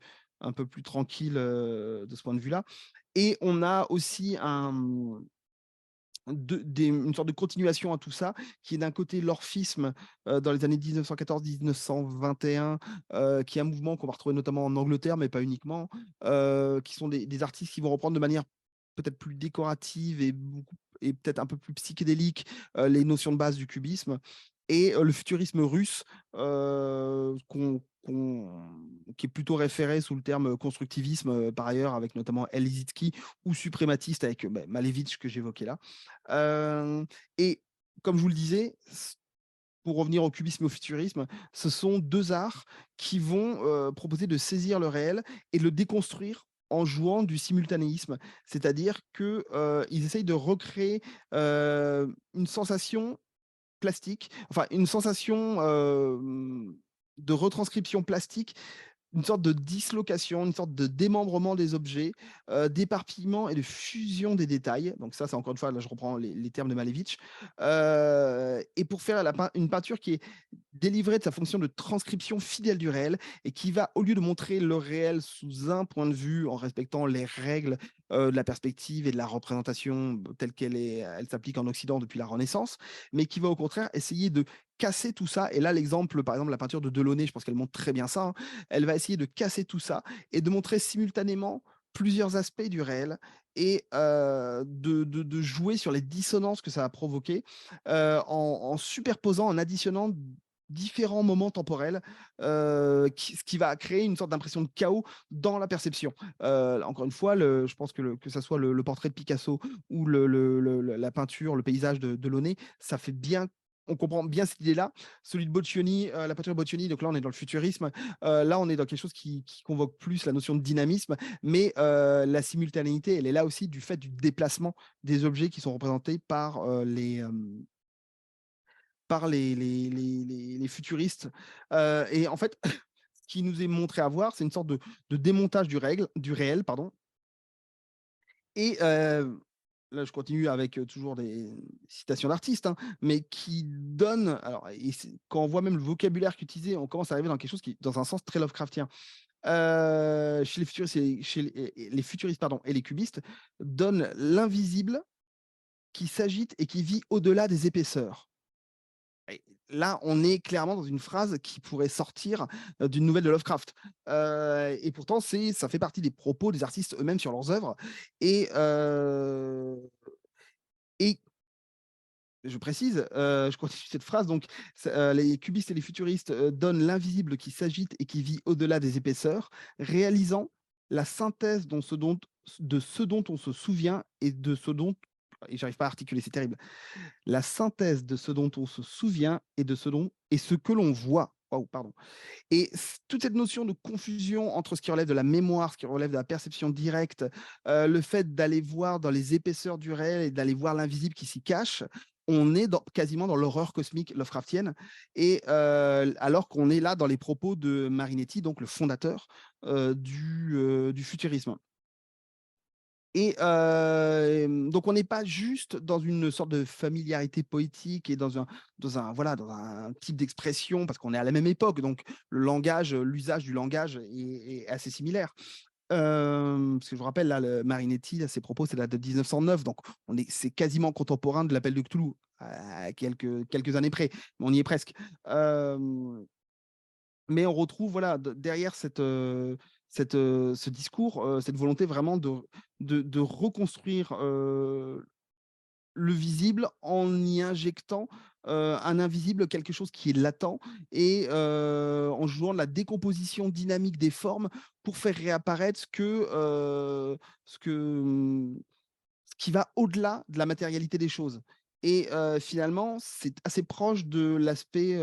tranquille de ce point de vue-là. Et on a aussi une sorte de continuation à tout ça, qui est d'un côté l'orphisme dans les années 1914-1921, qui est un mouvement qu'on va retrouver notamment en Angleterre, mais pas uniquement, qui sont des artistes qui vont reprendre de manière peut-être plus décorative et peut-être un peu plus psychédélique les notions de base du cubisme. Et le futurisme russe, qui est plutôt référé sous le terme constructivisme, par ailleurs, avec notamment El Lissitzky, ou suprématiste avec Malevich que j'évoquais là. Et comme je vous le disais, pour revenir au cubisme et au futurisme, ce sont deux arts qui vont proposer de saisir le réel et de le déconstruire en jouant du simultanéisme. C'est-à-dire qu'ils essayent de recréer une sensation plastique, enfin une sensation de retranscription plastique, une sorte de dislocation, une sorte de démembrement des objets, d'éparpillement et de fusion des détails. Donc ça, c'est encore une fois, là je reprends les termes de Malevich. Et pour faire une peinture qui est délivrée de sa fonction de transcription fidèle du réel et qui va, au lieu de montrer le réel sous un point de vue en respectant les règles de la perspective et de la représentation telle elle s'applique en Occident depuis la Renaissance, mais qui va au contraire essayer de casser tout ça. Et là, l'exemple, par exemple, la peinture de Delaunay, je pense qu'elle montre très bien ça, hein. Elle va essayer de casser tout ça et de montrer simultanément plusieurs aspects du réel et de jouer sur les dissonances que ça va provoquer en superposant, en additionnant différents moments temporels, ce qui va créer une sorte d'impression de chaos dans la perception. Encore une fois, je pense que ça soit le portrait de Picasso ou la peinture, le paysage de Delaunay, ça fait bien. On comprend bien cette idée-là. Celui de Boccioni, la peinture de Boccioni, donc là on est dans le futurisme. Là on est dans quelque chose qui convoque plus la notion de dynamisme, mais la simultanéité, elle est là aussi du fait du déplacement des objets qui sont représentés par les futuristes. Et en fait, ce qui nous est montré à voir, c'est une sorte de démontage du réel, pardon. Et là, je continue avec toujours des citations d'artistes, hein, mais qui donnent. Alors, quand on voit même le vocabulaire qu'utilisé, on commence à arriver dans quelque chose qui, dans un sens très Lovecraftien. Chez les futuristes, les futuristes pardon, et les cubistes, donnent l'invisible qui s'agite et qui vit au-delà des épaisseurs. Et là, on est clairement dans une phrase qui pourrait sortir d'une nouvelle de Lovecraft. Et pourtant, ça fait partie des propos des artistes eux-mêmes sur leurs œuvres. Et, et je précise, je continue cette phrase, donc les cubistes et les futuristes donnent l'invisible qui s'agite et qui vit au-delà des épaisseurs, réalisant la synthèse de ce dont on se souvient et de ce dont, et j'arrive pas à articuler, c'est terrible, la synthèse de ce dont on se souvient et de ce que l'on voit. Oh, pardon. Et toute cette notion de confusion entre ce qui relève de la mémoire, ce qui relève de la perception directe, le fait d'aller voir dans les épaisseurs du réel et d'aller voir l'invisible qui s'y cache, on est quasiment dans l'horreur cosmique Lovecraftienne, et alors qu'on est là dans les propos de Marinetti, donc le fondateur du futurisme. Et donc, on n'est pas juste dans une sorte de familiarité poétique et voilà, dans un type d'expression, parce qu'on est à la même époque, donc le langage, l'usage du langage est assez similaire. Parce que je vous rappelle, là, le Marinetti, là, ses propos, c'est date de 1909, donc c'est quasiment contemporain de l'appel de Cthulhu, à quelques années près, mais on y est presque. Mais on retrouve, voilà, derrière ce discours, cette volonté vraiment de reconstruire le visible en y injectant un invisible, quelque chose qui est latent, et en jouant de la décomposition dynamique des formes pour faire réapparaître ce que, ce qui va au-delà de la matérialité des choses. Et finalement, c'est assez proche de l'aspect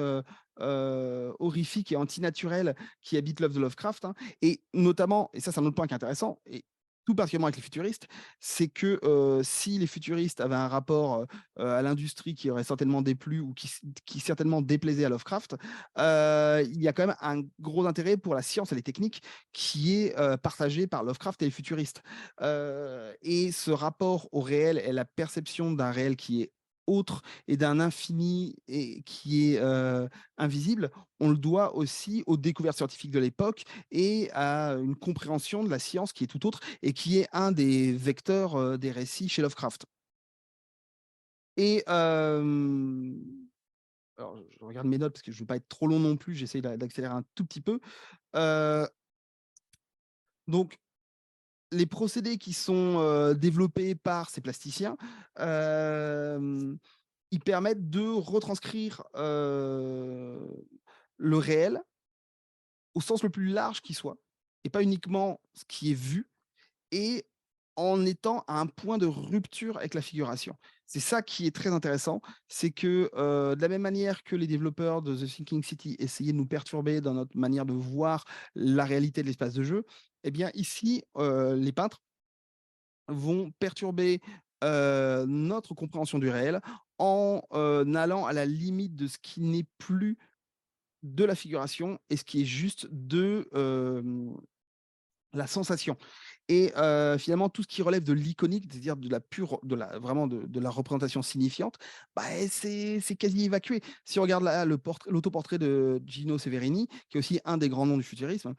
horrifique et antinaturel qui habite l'œuvre de Lovecraft, hein. Et notamment, et ça c'est un autre point qui est intéressant, et tout particulièrement avec les futuristes, c'est que si les futuristes avaient un rapport à l'industrie qui aurait certainement déplu, ou qui certainement déplaisait à Lovecraft, il y a quand même un gros intérêt pour la science et les techniques qui est partagé par Lovecraft et les futuristes. Et ce rapport au réel et la perception d'un réel qui est autre et d'un infini et qui est invisible, on le doit aussi aux découvertes scientifiques de l'époque et à une compréhension de la science qui est tout autre et qui est un des vecteurs des récits chez Lovecraft. Et alors, je regarde mes notes parce que je ne veux pas être trop long non plus, j'essaie d'accélérer un tout petit peu. Euh, donc, les procédés qui sont développés par ces plasticiens, ils permettent de retranscrire le réel au sens le plus large qui soit, et pas uniquement ce qui est vu, et en étant à un point de rupture avec la figuration. C'est ça qui est très intéressant, c'est que de la même manière que les développeurs de The Thinking City essayaient de nous perturber dans notre manière de voir la réalité de l'espace de jeu, eh bien ici, les peintres vont perturber notre compréhension du réel en allant à la limite de ce qui n'est plus de la figuration et ce qui est juste de la sensation. Et finalement, tout ce qui relève de l'iconique, c'est-à-dire vraiment de la représentation signifiante, bah, c'est quasi évacué. Si on regarde là l'autoportrait de Gino Severini, qui est aussi un des grands noms du futurisme,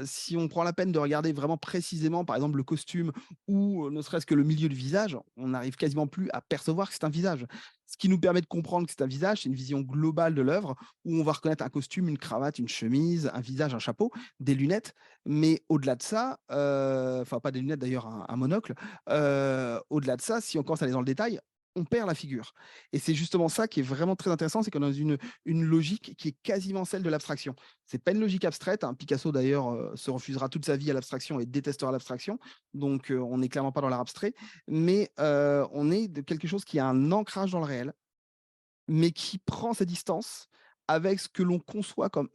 si on prend la peine de regarder vraiment précisément, par exemple, le costume ou ne serait-ce que le milieu du visage, on n'arrive quasiment plus à percevoir que c'est un visage. Ce qui nous permet de comprendre que c'est un visage, c'est une vision globale de l'œuvre, où on va reconnaître un costume, une cravate, une chemise, un visage, un chapeau, des lunettes. Mais au-delà de ça, enfin pas des lunettes d'ailleurs, un monocle, au-delà de ça, si on commence à aller dans le détail, on perd la figure. Et c'est justement ça qui est vraiment très intéressant, c'est qu'on a une logique qui est quasiment celle de l'abstraction. C'est pas une logique abstraite, hein. Picasso d'ailleurs se refusera toute sa vie à l'abstraction et détestera l'abstraction, donc on n'est clairement pas dans l'art abstrait, mais on est de quelque chose qui a un ancrage dans le réel, mais qui prend ses distances avec ce que l'on conçoit comme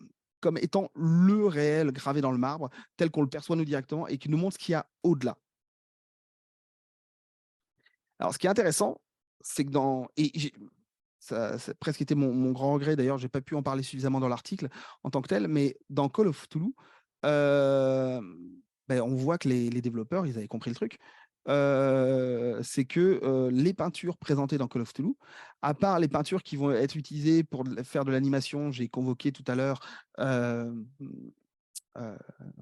étant le réel gravé dans le marbre, tel qu'on le perçoit nous directement, et qui nous montre ce qu'il y a au-delà. Alors, ce qui est intéressant, c'est que ça a presque été mon grand regret, d'ailleurs, j'ai pas pu en parler suffisamment dans l'article en tant que tel, mais dans Call of Cthulhu, on voit que les développeurs, ils avaient compris le truc. C'est que les peintures présentées dans Call of Cthulhu, à part les peintures qui vont être utilisées pour faire de l'animation, j'ai convoqué tout à l'heure heu,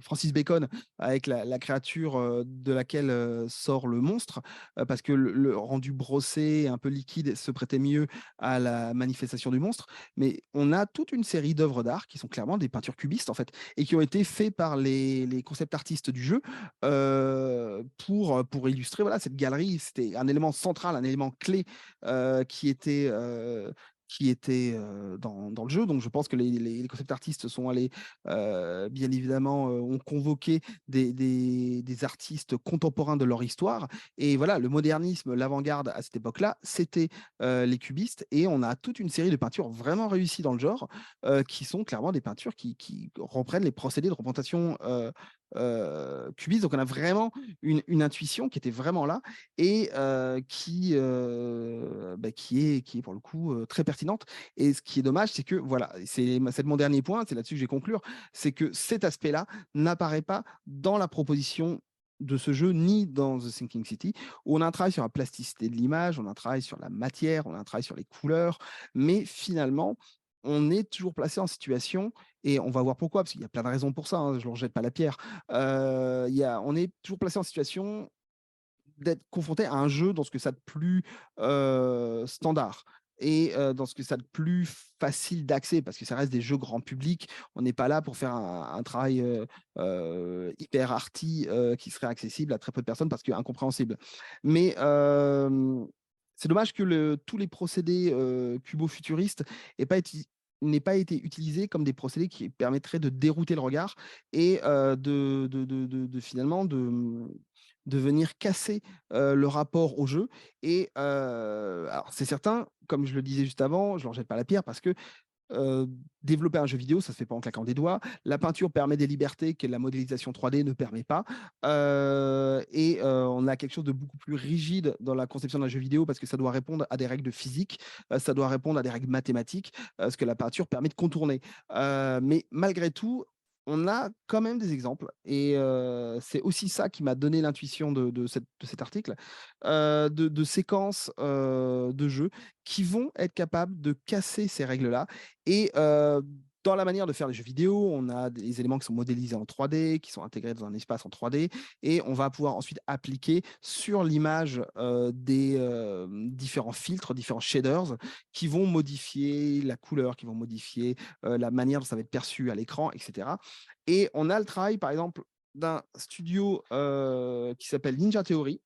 Francis Bacon avec la créature de laquelle sort le monstre, parce que le rendu brossé, un peu liquide, se prêtait mieux à la manifestation du monstre. Mais on a toute une série d'œuvres d'art qui sont clairement des peintures cubistes, en fait, et qui ont été faits par les concept artistes du jeu pour illustrer, voilà, cette galerie. C'était un élément central, un élément clé qui était dans le jeu. Donc je pense que les concept artistes sont allés bien évidemment, ont convoqué des artistes contemporains de leur histoire. Et voilà, le modernisme, l'avant-garde à cette époque-là, c'était les cubistes. Et on a toute une série de peintures vraiment réussies dans le genre, qui sont clairement des peintures qui reprennent les procédés de représentation cubiste. Donc on a vraiment une intuition qui était vraiment là et qui est pour le coup très pertinente. Et ce qui est dommage, c'est que voilà, c'est mon dernier point, c'est là-dessus que je vais conclure, c'est que cet aspect-là n'apparaît pas dans la proposition de ce jeu, ni dans The Sinking City, où on a un travail sur la plasticité de l'image, on a un travail sur la matière, on a un travail sur les couleurs, mais finalement, on est toujours placé en situation, et on va voir pourquoi, parce qu'il y a plein de raisons pour ça, hein, je ne leur jette pas la pierre. On est toujours placé en situation d'être confronté à un jeu dans ce que ça de plus standard et dans ce que ça de plus facile d'accès, parce que ça reste des jeux grand public. On n'est pas là pour faire un travail hyper arty qui serait accessible à très peu de personnes parce que incompréhensible. Mais c'est dommage que tous les procédés cubo-futuristes n'aient pas été utilisés comme des procédés qui permettraient de dérouter le regard et finalement de venir casser le rapport au jeu. Et alors, c'est certain, comme je le disais juste avant, je ne leur jette pas la pierre parce que développer un jeu vidéo, ça ne se fait pas en claquant des doigts. La peinture permet des libertés que la modélisation 3D ne permet pas. On a quelque chose de beaucoup plus rigide dans la conception d'un jeu vidéo parce que ça doit répondre à des règles de physique, ça doit répondre à des règles mathématiques, ce que la peinture permet de contourner. Mais malgré tout, on a quand même des exemples, et c'est aussi ça qui m'a donné l'intuition de cet article, de séquences de jeux qui vont être capables de casser ces règles-là. Et dans la manière de faire des jeux vidéo, on a des éléments qui sont modélisés en 3D, qui sont intégrés dans un espace en 3D, et on va pouvoir ensuite appliquer sur l'image des différents filtres, différents shaders, qui vont modifier la couleur, qui vont modifier la manière dont ça va être perçu à l'écran, etc. Et on a le travail, par exemple, d'un studio qui s'appelle Ninja Theory,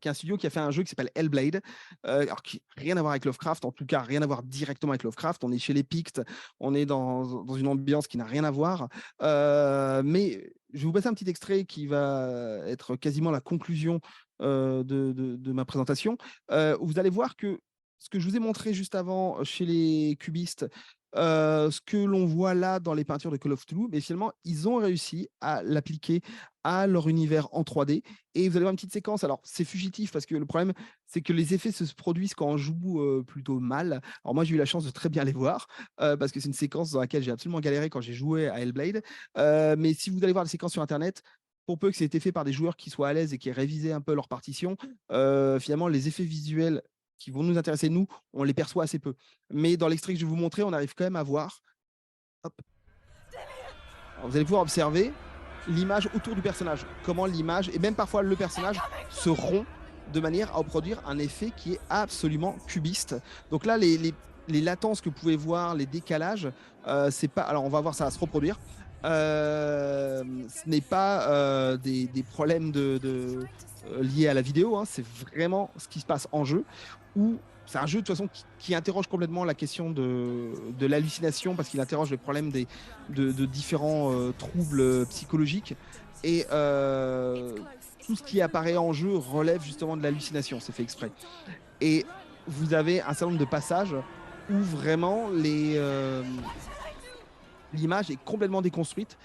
qui est un studio qui a fait un jeu qui s'appelle Hellblade, alors qui n'a rien à voir avec Lovecraft, en tout cas rien à voir directement avec Lovecraft. On est chez les Pictes, on est dans une ambiance qui n'a rien à voir. Mais je vais vous passer un petit extrait qui va être quasiment la conclusion de ma présentation, où vous allez voir que ce que je vous ai montré juste avant chez les cubistes, ce que l'on voit là dans les peintures de Call of Cthulhu, mais finalement, ils ont réussi à l'appliquer à leur univers en 3D. Et vous allez voir une petite séquence. Alors, c'est fugitif parce que le problème, c'est que les effets se produisent quand on joue plutôt mal. Alors, moi, j'ai eu la chance de très bien les voir parce que c'est une séquence dans laquelle j'ai absolument galéré quand j'ai joué à Hellblade. Mais si vous allez voir la séquence sur Internet, pour peu que c'est été fait par des joueurs qui soient à l'aise et qui aient révisé un peu leur partition, finalement, les effets visuels qui vont nous intéresser, nous, on les perçoit assez peu. Mais dans l'extrait que je vais vous montrer, on arrive quand même à voir. Hop. Alors, vous allez pouvoir observer l'image autour du personnage, comment l'image, et même parfois le personnage, se rompt de manière à produire un effet qui est absolument cubiste. Donc là, les latences que vous pouvez voir, les décalages, c'est pas. Alors on va voir ça va se reproduire. Ce n'est pas des problèmes liés à la vidéo, hein, c'est vraiment ce qui se passe en jeu, où c'est un jeu de toute façon qui interroge complètement la question de l'hallucination, parce qu'il interroge les problèmes de différents troubles psychologiques. Et tout ce qui apparaît en jeu relève justement de l'hallucination, c'est fait exprès. Et vous avez un certain nombre de passages où vraiment l'image est complètement déconstruite,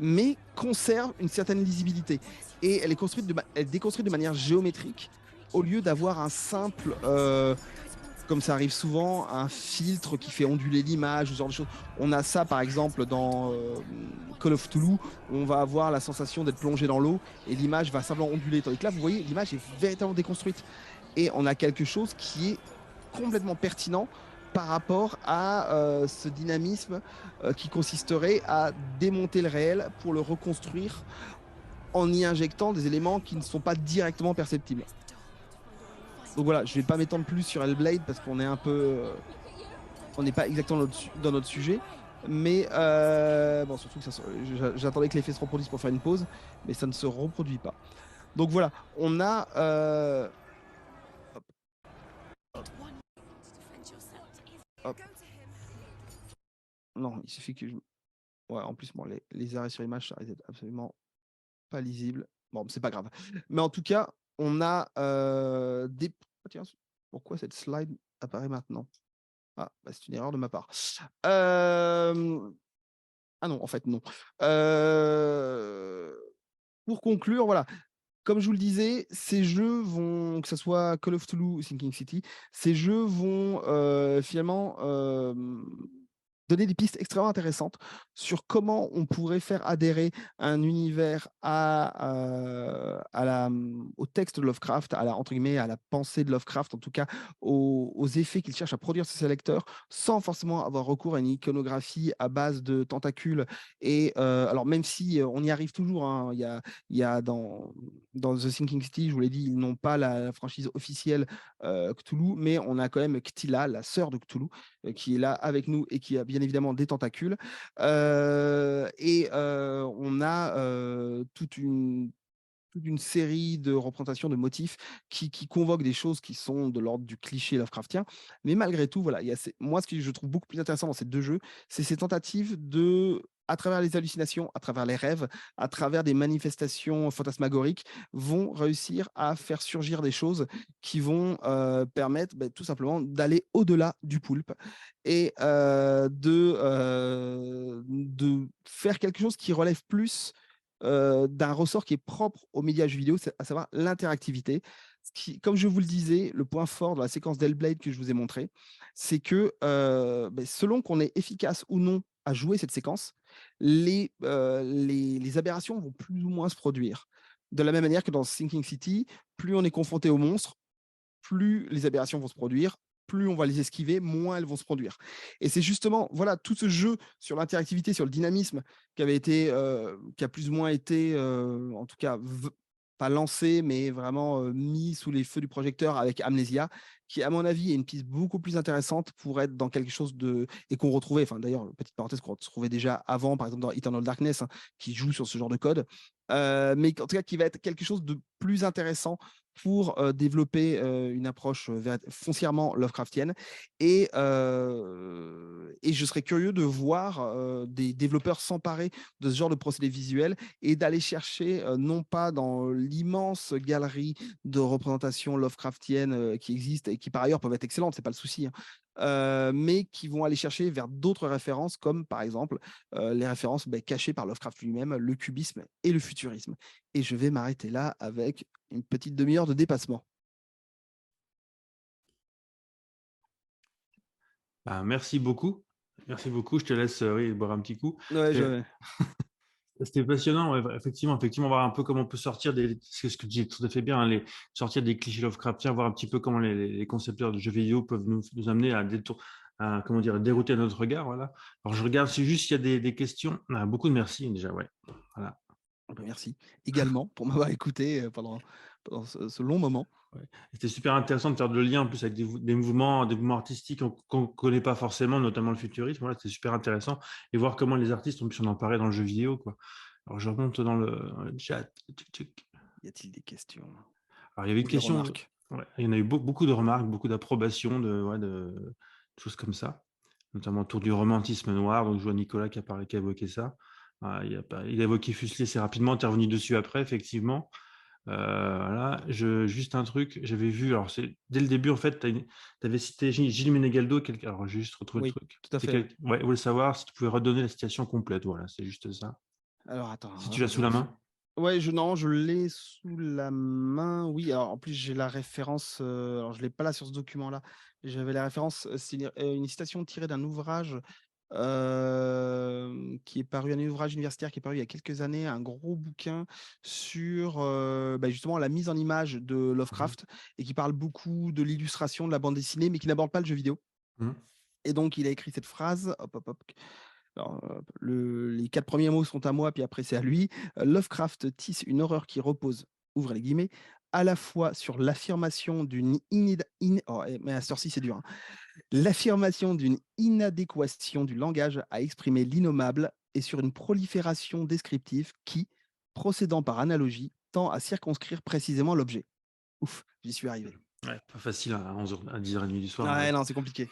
mais conserve une certaine lisibilité. Et elle est déconstruite de manière géométrique, au lieu d'avoir un simple, comme ça arrive souvent, un filtre qui fait onduler l'image, ce genre de choses. On a ça par exemple dans Call of Cthulhu, où on va avoir la sensation d'être plongé dans l'eau et l'image va simplement onduler. Tandis que là, vous voyez, l'image est véritablement déconstruite. Et on a quelque chose qui est complètement pertinent par rapport à ce dynamisme qui consisterait à démonter le réel pour le reconstruire en y injectant des éléments qui ne sont pas directement perceptibles. Donc voilà, je ne vais pas m'étendre plus sur Hellblade parce qu'on est un peu... on n'est pas exactement dans notre sujet. Mais bon, surtout que j'attendais que l'effet se reproduise pour faire une pause, mais ça ne se reproduit pas. Donc voilà, on a... Hop. Non, il suffit que je... Ouais, en plus, bon, les arrêts sur image, ça risque d'être absolument pas lisible. Bon, c'est pas grave. Mais en tout cas, on a des... Oh, tiens, pourquoi cette slide apparaît maintenant? Ah, bah, c'est une erreur de ma part. Ah non, en fait, non. Pour conclure, voilà. Comme je vous le disais, ces jeux vont, que ce soit Call of Cthulhu ou Sinking City, ces jeux vont finalement donné des pistes extrêmement intéressantes sur comment on pourrait faire adhérer un univers au texte de Lovecraft, entre guillemets, à la pensée de Lovecraft, en tout cas aux effets qu'il cherche à produire sur ses lecteurs, sans forcément avoir recours à une iconographie à base de tentacules. Et alors, même si on y arrive toujours, hein, il y a dans The Sinking City, je vous l'ai dit, ils n'ont pas la franchise officielle Cthulhu, mais on a quand même Cthulhu, la sœur de Cthulhu, qui est là avec nous et qui a bien évidemment des tentacules. On a toute une série de représentations de motifs qui convoquent des choses qui sont de l'ordre du cliché Lovecraftien. Mais malgré tout, voilà, moi, ce que je trouve beaucoup plus intéressant dans ces deux jeux, c'est ces tentatives à travers les hallucinations, à travers les rêves, à travers des manifestations fantasmagoriques, vont réussir à faire surgir des choses qui vont permettre tout simplement d'aller au-delà du poulpe et de faire quelque chose qui relève plus d'un ressort qui est propre aux médias jeux vidéo, à savoir l'interactivité. Comme je vous le disais, le point fort de la séquence d'Hellblade que je vous ai montré, c'est que selon qu'on est efficace ou non à jouer cette séquence, les aberrations vont plus ou moins se produire. De la même manière que dans Sinking City, plus on est confronté aux monstres, plus les aberrations vont se produire, plus on va les esquiver, moins elles vont se produire. Et c'est justement, voilà, tout ce jeu sur l'interactivité, sur le dynamisme qui a plus ou moins été, en tout cas, pas lancé, mais vraiment mis sous les feux du projecteur avec Amnesia, qui, à mon avis, est une piste beaucoup plus intéressante pour être dans quelque chose et qu'on retrouvait, enfin d'ailleurs, petite parenthèse, qu'on retrouvait déjà avant, par exemple dans Eternal Darkness, hein, qui joue sur ce genre de code, mais en tout cas qui va être quelque chose de plus intéressant pour développer une approche foncièrement Lovecraftienne. Et je serais curieux de voir des développeurs s'emparer de ce genre de procédé visuel et d'aller chercher, non pas dans l'immense galerie de représentations Lovecraftiennes qui existent et qui par ailleurs peuvent être excellentes, c'est pas le souci, hein, mais qui vont aller chercher vers d'autres références, comme par exemple les références cachées par Lovecraft lui-même, le cubisme et le futurisme. Et je vais m'arrêter là avec une petite demi-heure de dépassement. Bah, merci beaucoup. Merci beaucoup. Je te laisse oui, boire un petit coup. Ouais, C'était passionnant. Ouais, effectivement, voir un peu comment on peut sortir c'est ce que tu dis tout à fait bien, hein, sortir des clichés Lovecraftiens, voir un petit peu comment les concepteurs de jeux vidéo peuvent nous amener comment dire, dérouter notre regard. Voilà. Alors, je regarde, c'est juste s'il y a des questions. Ah, beaucoup de merci déjà. Ouais. Voilà. Merci également pour m'avoir écouté pendant ce long moment. Ouais. C'était super intéressant de faire le lien en plus avec des mouvements artistiques qu'on ne connaît pas forcément, notamment le futurisme. Voilà, c'était super intéressant et voir comment les artistes ont pu s'en emparer dans le jeu vidéo, quoi. Alors, je remonte dans le chat. Y a-t-il des questions? Alors, il y avait une Ou des question. remarques? Ouais, il y en a eu beaucoup de remarques, beaucoup d'approbations, de choses comme ça, notamment autour du romantisme noir. Donc, je vois Nicolas qui a évoqué ça. Il a évoqué Fuseli assez rapidement, tu es revenu dessus après, effectivement. Voilà, juste un truc, j'avais vu, alors c'est dès le début, en fait, tu avais cité Gilles Menegaldo, alors j'ai juste retrouvé le Oui, truc. tout à fait. Ouais, je voulais savoir si tu pouvais redonner la citation complète, voilà, c'est juste ça. Alors attends, Si tu hop, l'as hop, sous hop. la main. Ouais, je l'ai sous la main. Oui, alors en plus, j'ai la référence. Alors, je ne l'ai pas là sur ce document-là. J'avais la référence. C'est une citation tirée d'un ouvrage qui est paru, un ouvrage universitaire qui est paru il y a quelques années, un gros bouquin sur justement la mise en image de Mhm. Lovecraft et qui parle beaucoup de l'illustration de la bande dessinée, mais qui n'aborde pas le jeu vidéo. Mhm. Et donc, il a écrit cette phrase. Hop, hop, hop. Alors, les 4 premiers mots sont à moi, puis après c'est à lui. Lovecraft tisse une horreur qui repose, ouvrez les guillemets, à la fois sur l'affirmation d'une mais à cette heure-ci, c'est dur, hein. L'affirmation d'une inadéquation du langage à exprimer l'innommable et sur une prolifération descriptive qui, procédant par analogie, tend à circonscrire précisément l'objet. Ouf, j'y suis arrivé. Ouais, pas facile à 11h, à 10h30 du soir. Ouais, Ouais. non, c'est compliqué.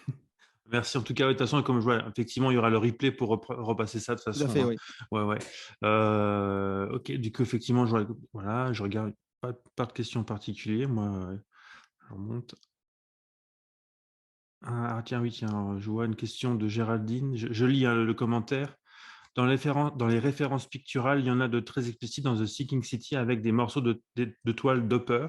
Merci en tout cas. Ouais, de toute façon, comme je vois, effectivement, il y aura le replay pour repasser ça de toute Tout à façon, fait, hein. oui. Ouais, ouais. Ok, du coup, effectivement, voilà, je regarde pas de questions particulières. Moi, je remonte. Tiens, oui, tiens, alors, je vois une question de Géraldine. Je lis hein, le commentaire. Dans les références picturales, il y en a de très explicites dans The Seeking City avec des morceaux de toile d'Hopper.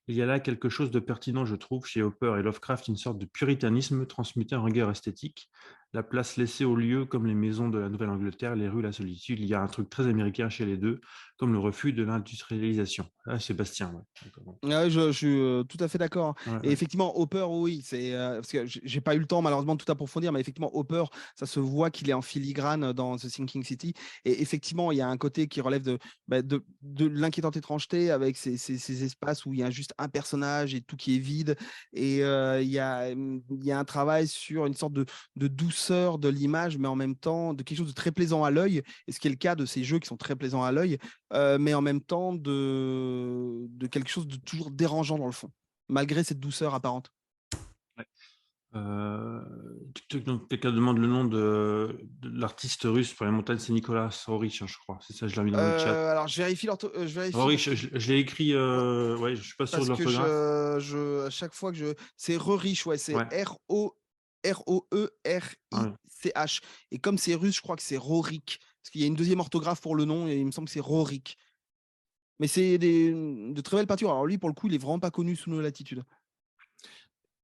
Il y a là quelque chose de pertinent, je trouve, chez Hopper et Lovecraft, une sorte de puritanisme transmuté en rigueur esthétique. la place laissée aux lieux comme les maisons de la Nouvelle-Angleterre, les rues, la solitude. Il y a un truc très américain chez les deux, comme le refus de l'industrialisation. Ah, Sébastien, ouais. D'accord. Ouais, je suis tout à fait d'accord, hein. Ouais, Et ouais. effectivement, Hopper, oui, c'est parce que j'ai pas eu le temps malheureusement de tout approfondir, mais effectivement, Hopper, ça se voit qu'il est en filigrane dans The Sinking City. Et effectivement, il y a un côté qui relève de l'inquiétante étrangeté avec ces espaces où il y a juste un personnage et tout qui est vide. Et il y a un travail sur une sorte de douceur de l'image, mais en même temps de quelque chose de très plaisant à l'œil. Et ce qui est le cas de ces jeux qui sont très plaisants à l'œil, mais en même temps de quelque chose de toujours dérangeant dans le fond, malgré cette douceur apparente. Ouais. Donc, quelqu'un demande le nom de l'artiste russe pour les montagnes, c'est Nicolas Roerich, hein, je crois. C'est ça, je l'ai mis dans le chat. Alors, je vérifie Roerich, parce que je l'ai écrit, ouais, je suis pas sûr de parce que l'orthographe. à chaque fois que c'est Rerich, ouais, c'est Ouais, ouais. Roerich. Et comme c'est russe, je crois que c'est Rorik, parce qu'il y a une deuxième orthographe pour le nom et il me semble que c'est Rorik. Mais c'est de très belles peintures. Alors lui, pour le coup, il est vraiment pas connu sous nos latitudes.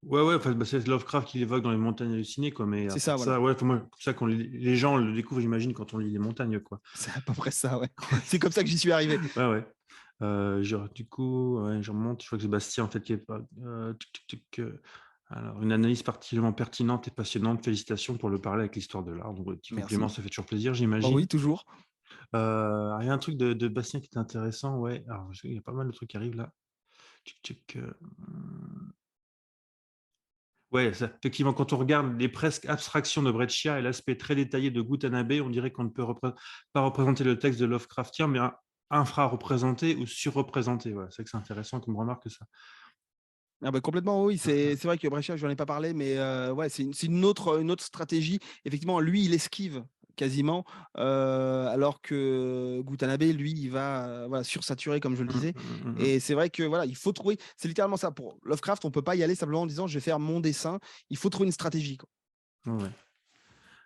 Ouais, ouais, enfin, c'est Lovecraft qui l'évoque dans les montagnes hallucinées, quoi. Mais C'est à part ça, voilà. ça, ouais, enfin, moi, c'est ça quand les gens le découvrent, j'imagine, quand on lit les montagnes, quoi. C'est à peu près ça, ouais. C'est comme ça que j'y suis arrivé. Ouais, ouais. Du coup, ouais, je remonte. Je crois que Sébastien, en fait, qui est pas. Alors, une analyse particulièrement pertinente et passionnante. Félicitations pour le parler avec l'histoire de l'art. Donc, petit compliment, Merci. ça fait toujours plaisir, Bah j'imagine. oui, toujours. Il y a un truc de Bastien qui est intéressant, ouais. Alors, il y a pas mal de trucs qui arrivent là. Ouais, effectivement, quand on regarde les presque abstractions de Breccia et l'aspect très détaillé de Gutanabe, on dirait qu'on ne peut pas représenter le texte de Lovecraftien, mais infra-représenté ou surreprésenté. Voilà, c'est que c'est intéressant qu'on remarque ça. Ah bah complètement, oui. C'est vrai que Brescia, je n'en ai pas parlé, mais ouais, c'est une autre stratégie. Effectivement, lui, il esquive quasiment, alors que Gutanabe, lui, il va voilà, sursaturer, comme je le disais. Et c'est vrai que voilà, il faut trouver, c'est littéralement ça. Pour Lovecraft, on ne peut pas y aller simplement en disant je vais faire mon dessin. Il faut trouver une stratégie, quoi. Ouais.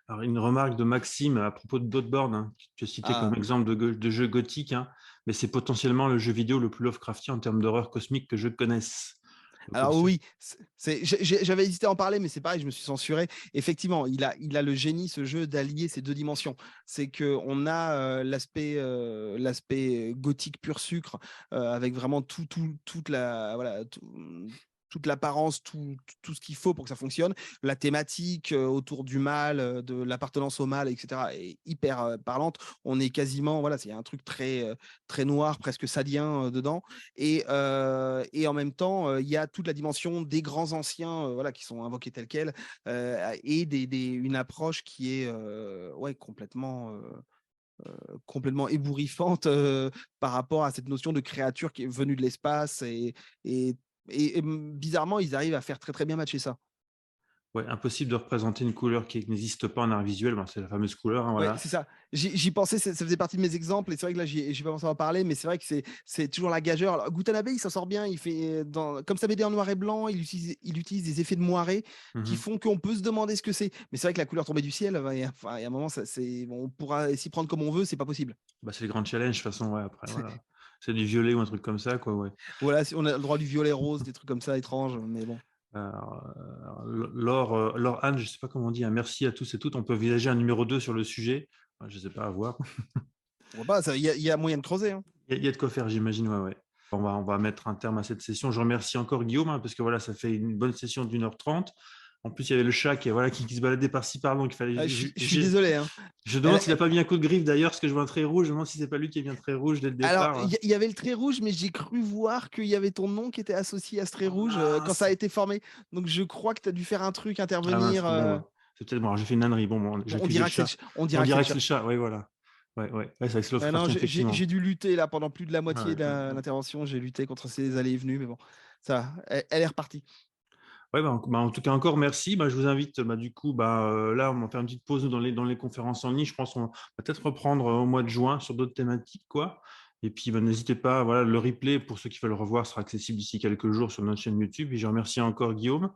Alors, une remarque de Maxime à propos de Bloodborne, hein, que tu as cité comme Ah. exemple de jeu gothique, hein, mais c'est potentiellement le jeu vidéo le plus Lovecraftien en termes d'horreur cosmique que je connaisse. Donc, Alors oui, j'avais hésité à en parler, mais c'est pareil, je me suis censuré. Effectivement, il a le génie, ce jeu, d'allier ces deux dimensions. C'est qu'on a l'aspect gothique pur sucre, avec vraiment toute toute l'apparence, tout ce qu'il faut pour que ça fonctionne. La thématique autour du mal, de l'appartenance au mal, etc., est hyper parlante. On est quasiment, voilà, il y a un truc très noir, presque sadien dedans. Et en même temps, il y a toute la dimension des grands anciens, voilà, qui sont invoqués tels quels, et une approche qui est ouais, complètement ébouriffante par rapport à cette notion de créature qui est venue de l'espace. Et, bizarrement, ils arrivent à faire très très bien matcher ça. ouais, impossible de représenter une couleur qui n'existe pas en art visuel. Ben, c'est la fameuse couleur, hein, Ouais, voilà. c'est ça. J'y pensais, ça faisait partie de mes exemples, et c'est vrai que là, j'ai pas pensé à en parler, mais c'est vrai que c'est toujours la gageure. Alors, Gutanabe, il s'en sort bien, il fait, comme sa BD en noir et blanc, il utilise des effets de moiré qui Mhm. font qu'on peut se demander ce que c'est. Mais c'est vrai que la couleur tombée du ciel, enfin, il y a un moment, on pourra s'y prendre comme on veut, c'est pas possible. Bah, c'est le grand challenge, de toute façon, ouais, après, voilà. C'est du violet ou un truc comme ça, quoi, ouais. Voilà, on a le droit du violet rose, des trucs comme ça étranges, mais bon. Laure Anne, je ne sais pas comment on dit, hein, merci à tous et toutes. On peut envisager un numéro 2 sur le sujet. Je ne sais pas, à voir. Il y a moyen de creuser, hein. Il y a de quoi faire, j'imagine, ouais, ouais. On va mettre un terme à cette session. Je remercie encore Guillaume, hein, parce que voilà, ça fait une bonne session d'1h30. En plus, il y avait le chat qui se baladait par-ci par-là, donc il fallait. Je suis désolé, hein. Je demande s'il n'a pas mis un coup de griffe d'ailleurs, parce que je vois un trait rouge. Je me demande si c'est pas lui qui a mis un trait rouge dès le Alors, départ. il y avait le trait rouge, mais j'ai cru voir qu'il y avait ton nom qui était associé à ce trait Oh rouge quand ça mince. a été formé. Donc, je crois que tu as dû faire un truc, Ah mince, intervenir. bon, bah, c'est peut-être moi. J'ai fait une ânerie. Bon, j'ai On accusé le dira que chat. on On dira que c'est le dirait que c'est chat. le chat, oui, voilà. Ouais, ouais. Ouais, c'est avec Ouais, non, Lovecraftien, effectivement. j'ai dû lutter là pendant plus de la Ah moitié ouais, de l'intervention. J'ai lutté contre ces allées et venues, mais bon, ça, elle est repartie. ouais, en tout cas, encore merci. Je vous invite, du coup, là, on va faire une petite pause dans les conférences en ligne. Je pense qu'on va peut-être reprendre au mois de juin sur d'autres thématiques, quoi. Et puis, n'hésitez pas, voilà, le replay, pour ceux qui veulent le revoir, sera accessible d'ici quelques jours sur notre chaîne YouTube. Et je remercie encore Guillaume.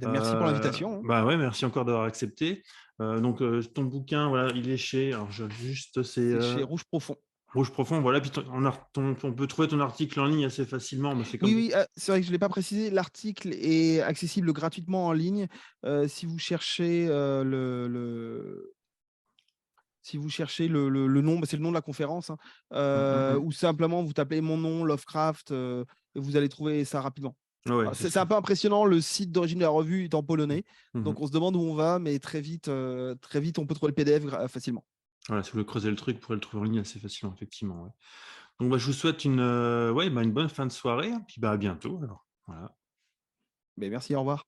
Merci pour l'invitation, hein. Ouais, merci encore d'avoir accepté. Donc, ton bouquin, voilà, il est chez. Alors, juste, C'est chez Rouge Profond. Rouge profond, voilà. Puis on peut trouver ton article en ligne assez facilement. Mais c'est comme... Oui, oui, c'est vrai que je ne l'ai pas précisé. L'article est accessible gratuitement en ligne. Si vous cherchez si vous cherchez le nom, c'est le nom de la conférence, hein, ou simplement vous tapez mon nom, Lovecraft, et vous allez trouver ça rapidement. Ouais, Alors, c'est un peu impressionnant, le site d'origine de la revue est en polonais, donc on se demande où on va, mais très vite, on peut trouver le PDF facilement. Voilà, si vous voulez creuser le truc, vous pourrez le trouver en ligne assez facilement, effectivement. Ouais. Donc, je vous souhaite une bonne fin de soirée, puis à bientôt. Alors. Voilà. Mais merci, au revoir.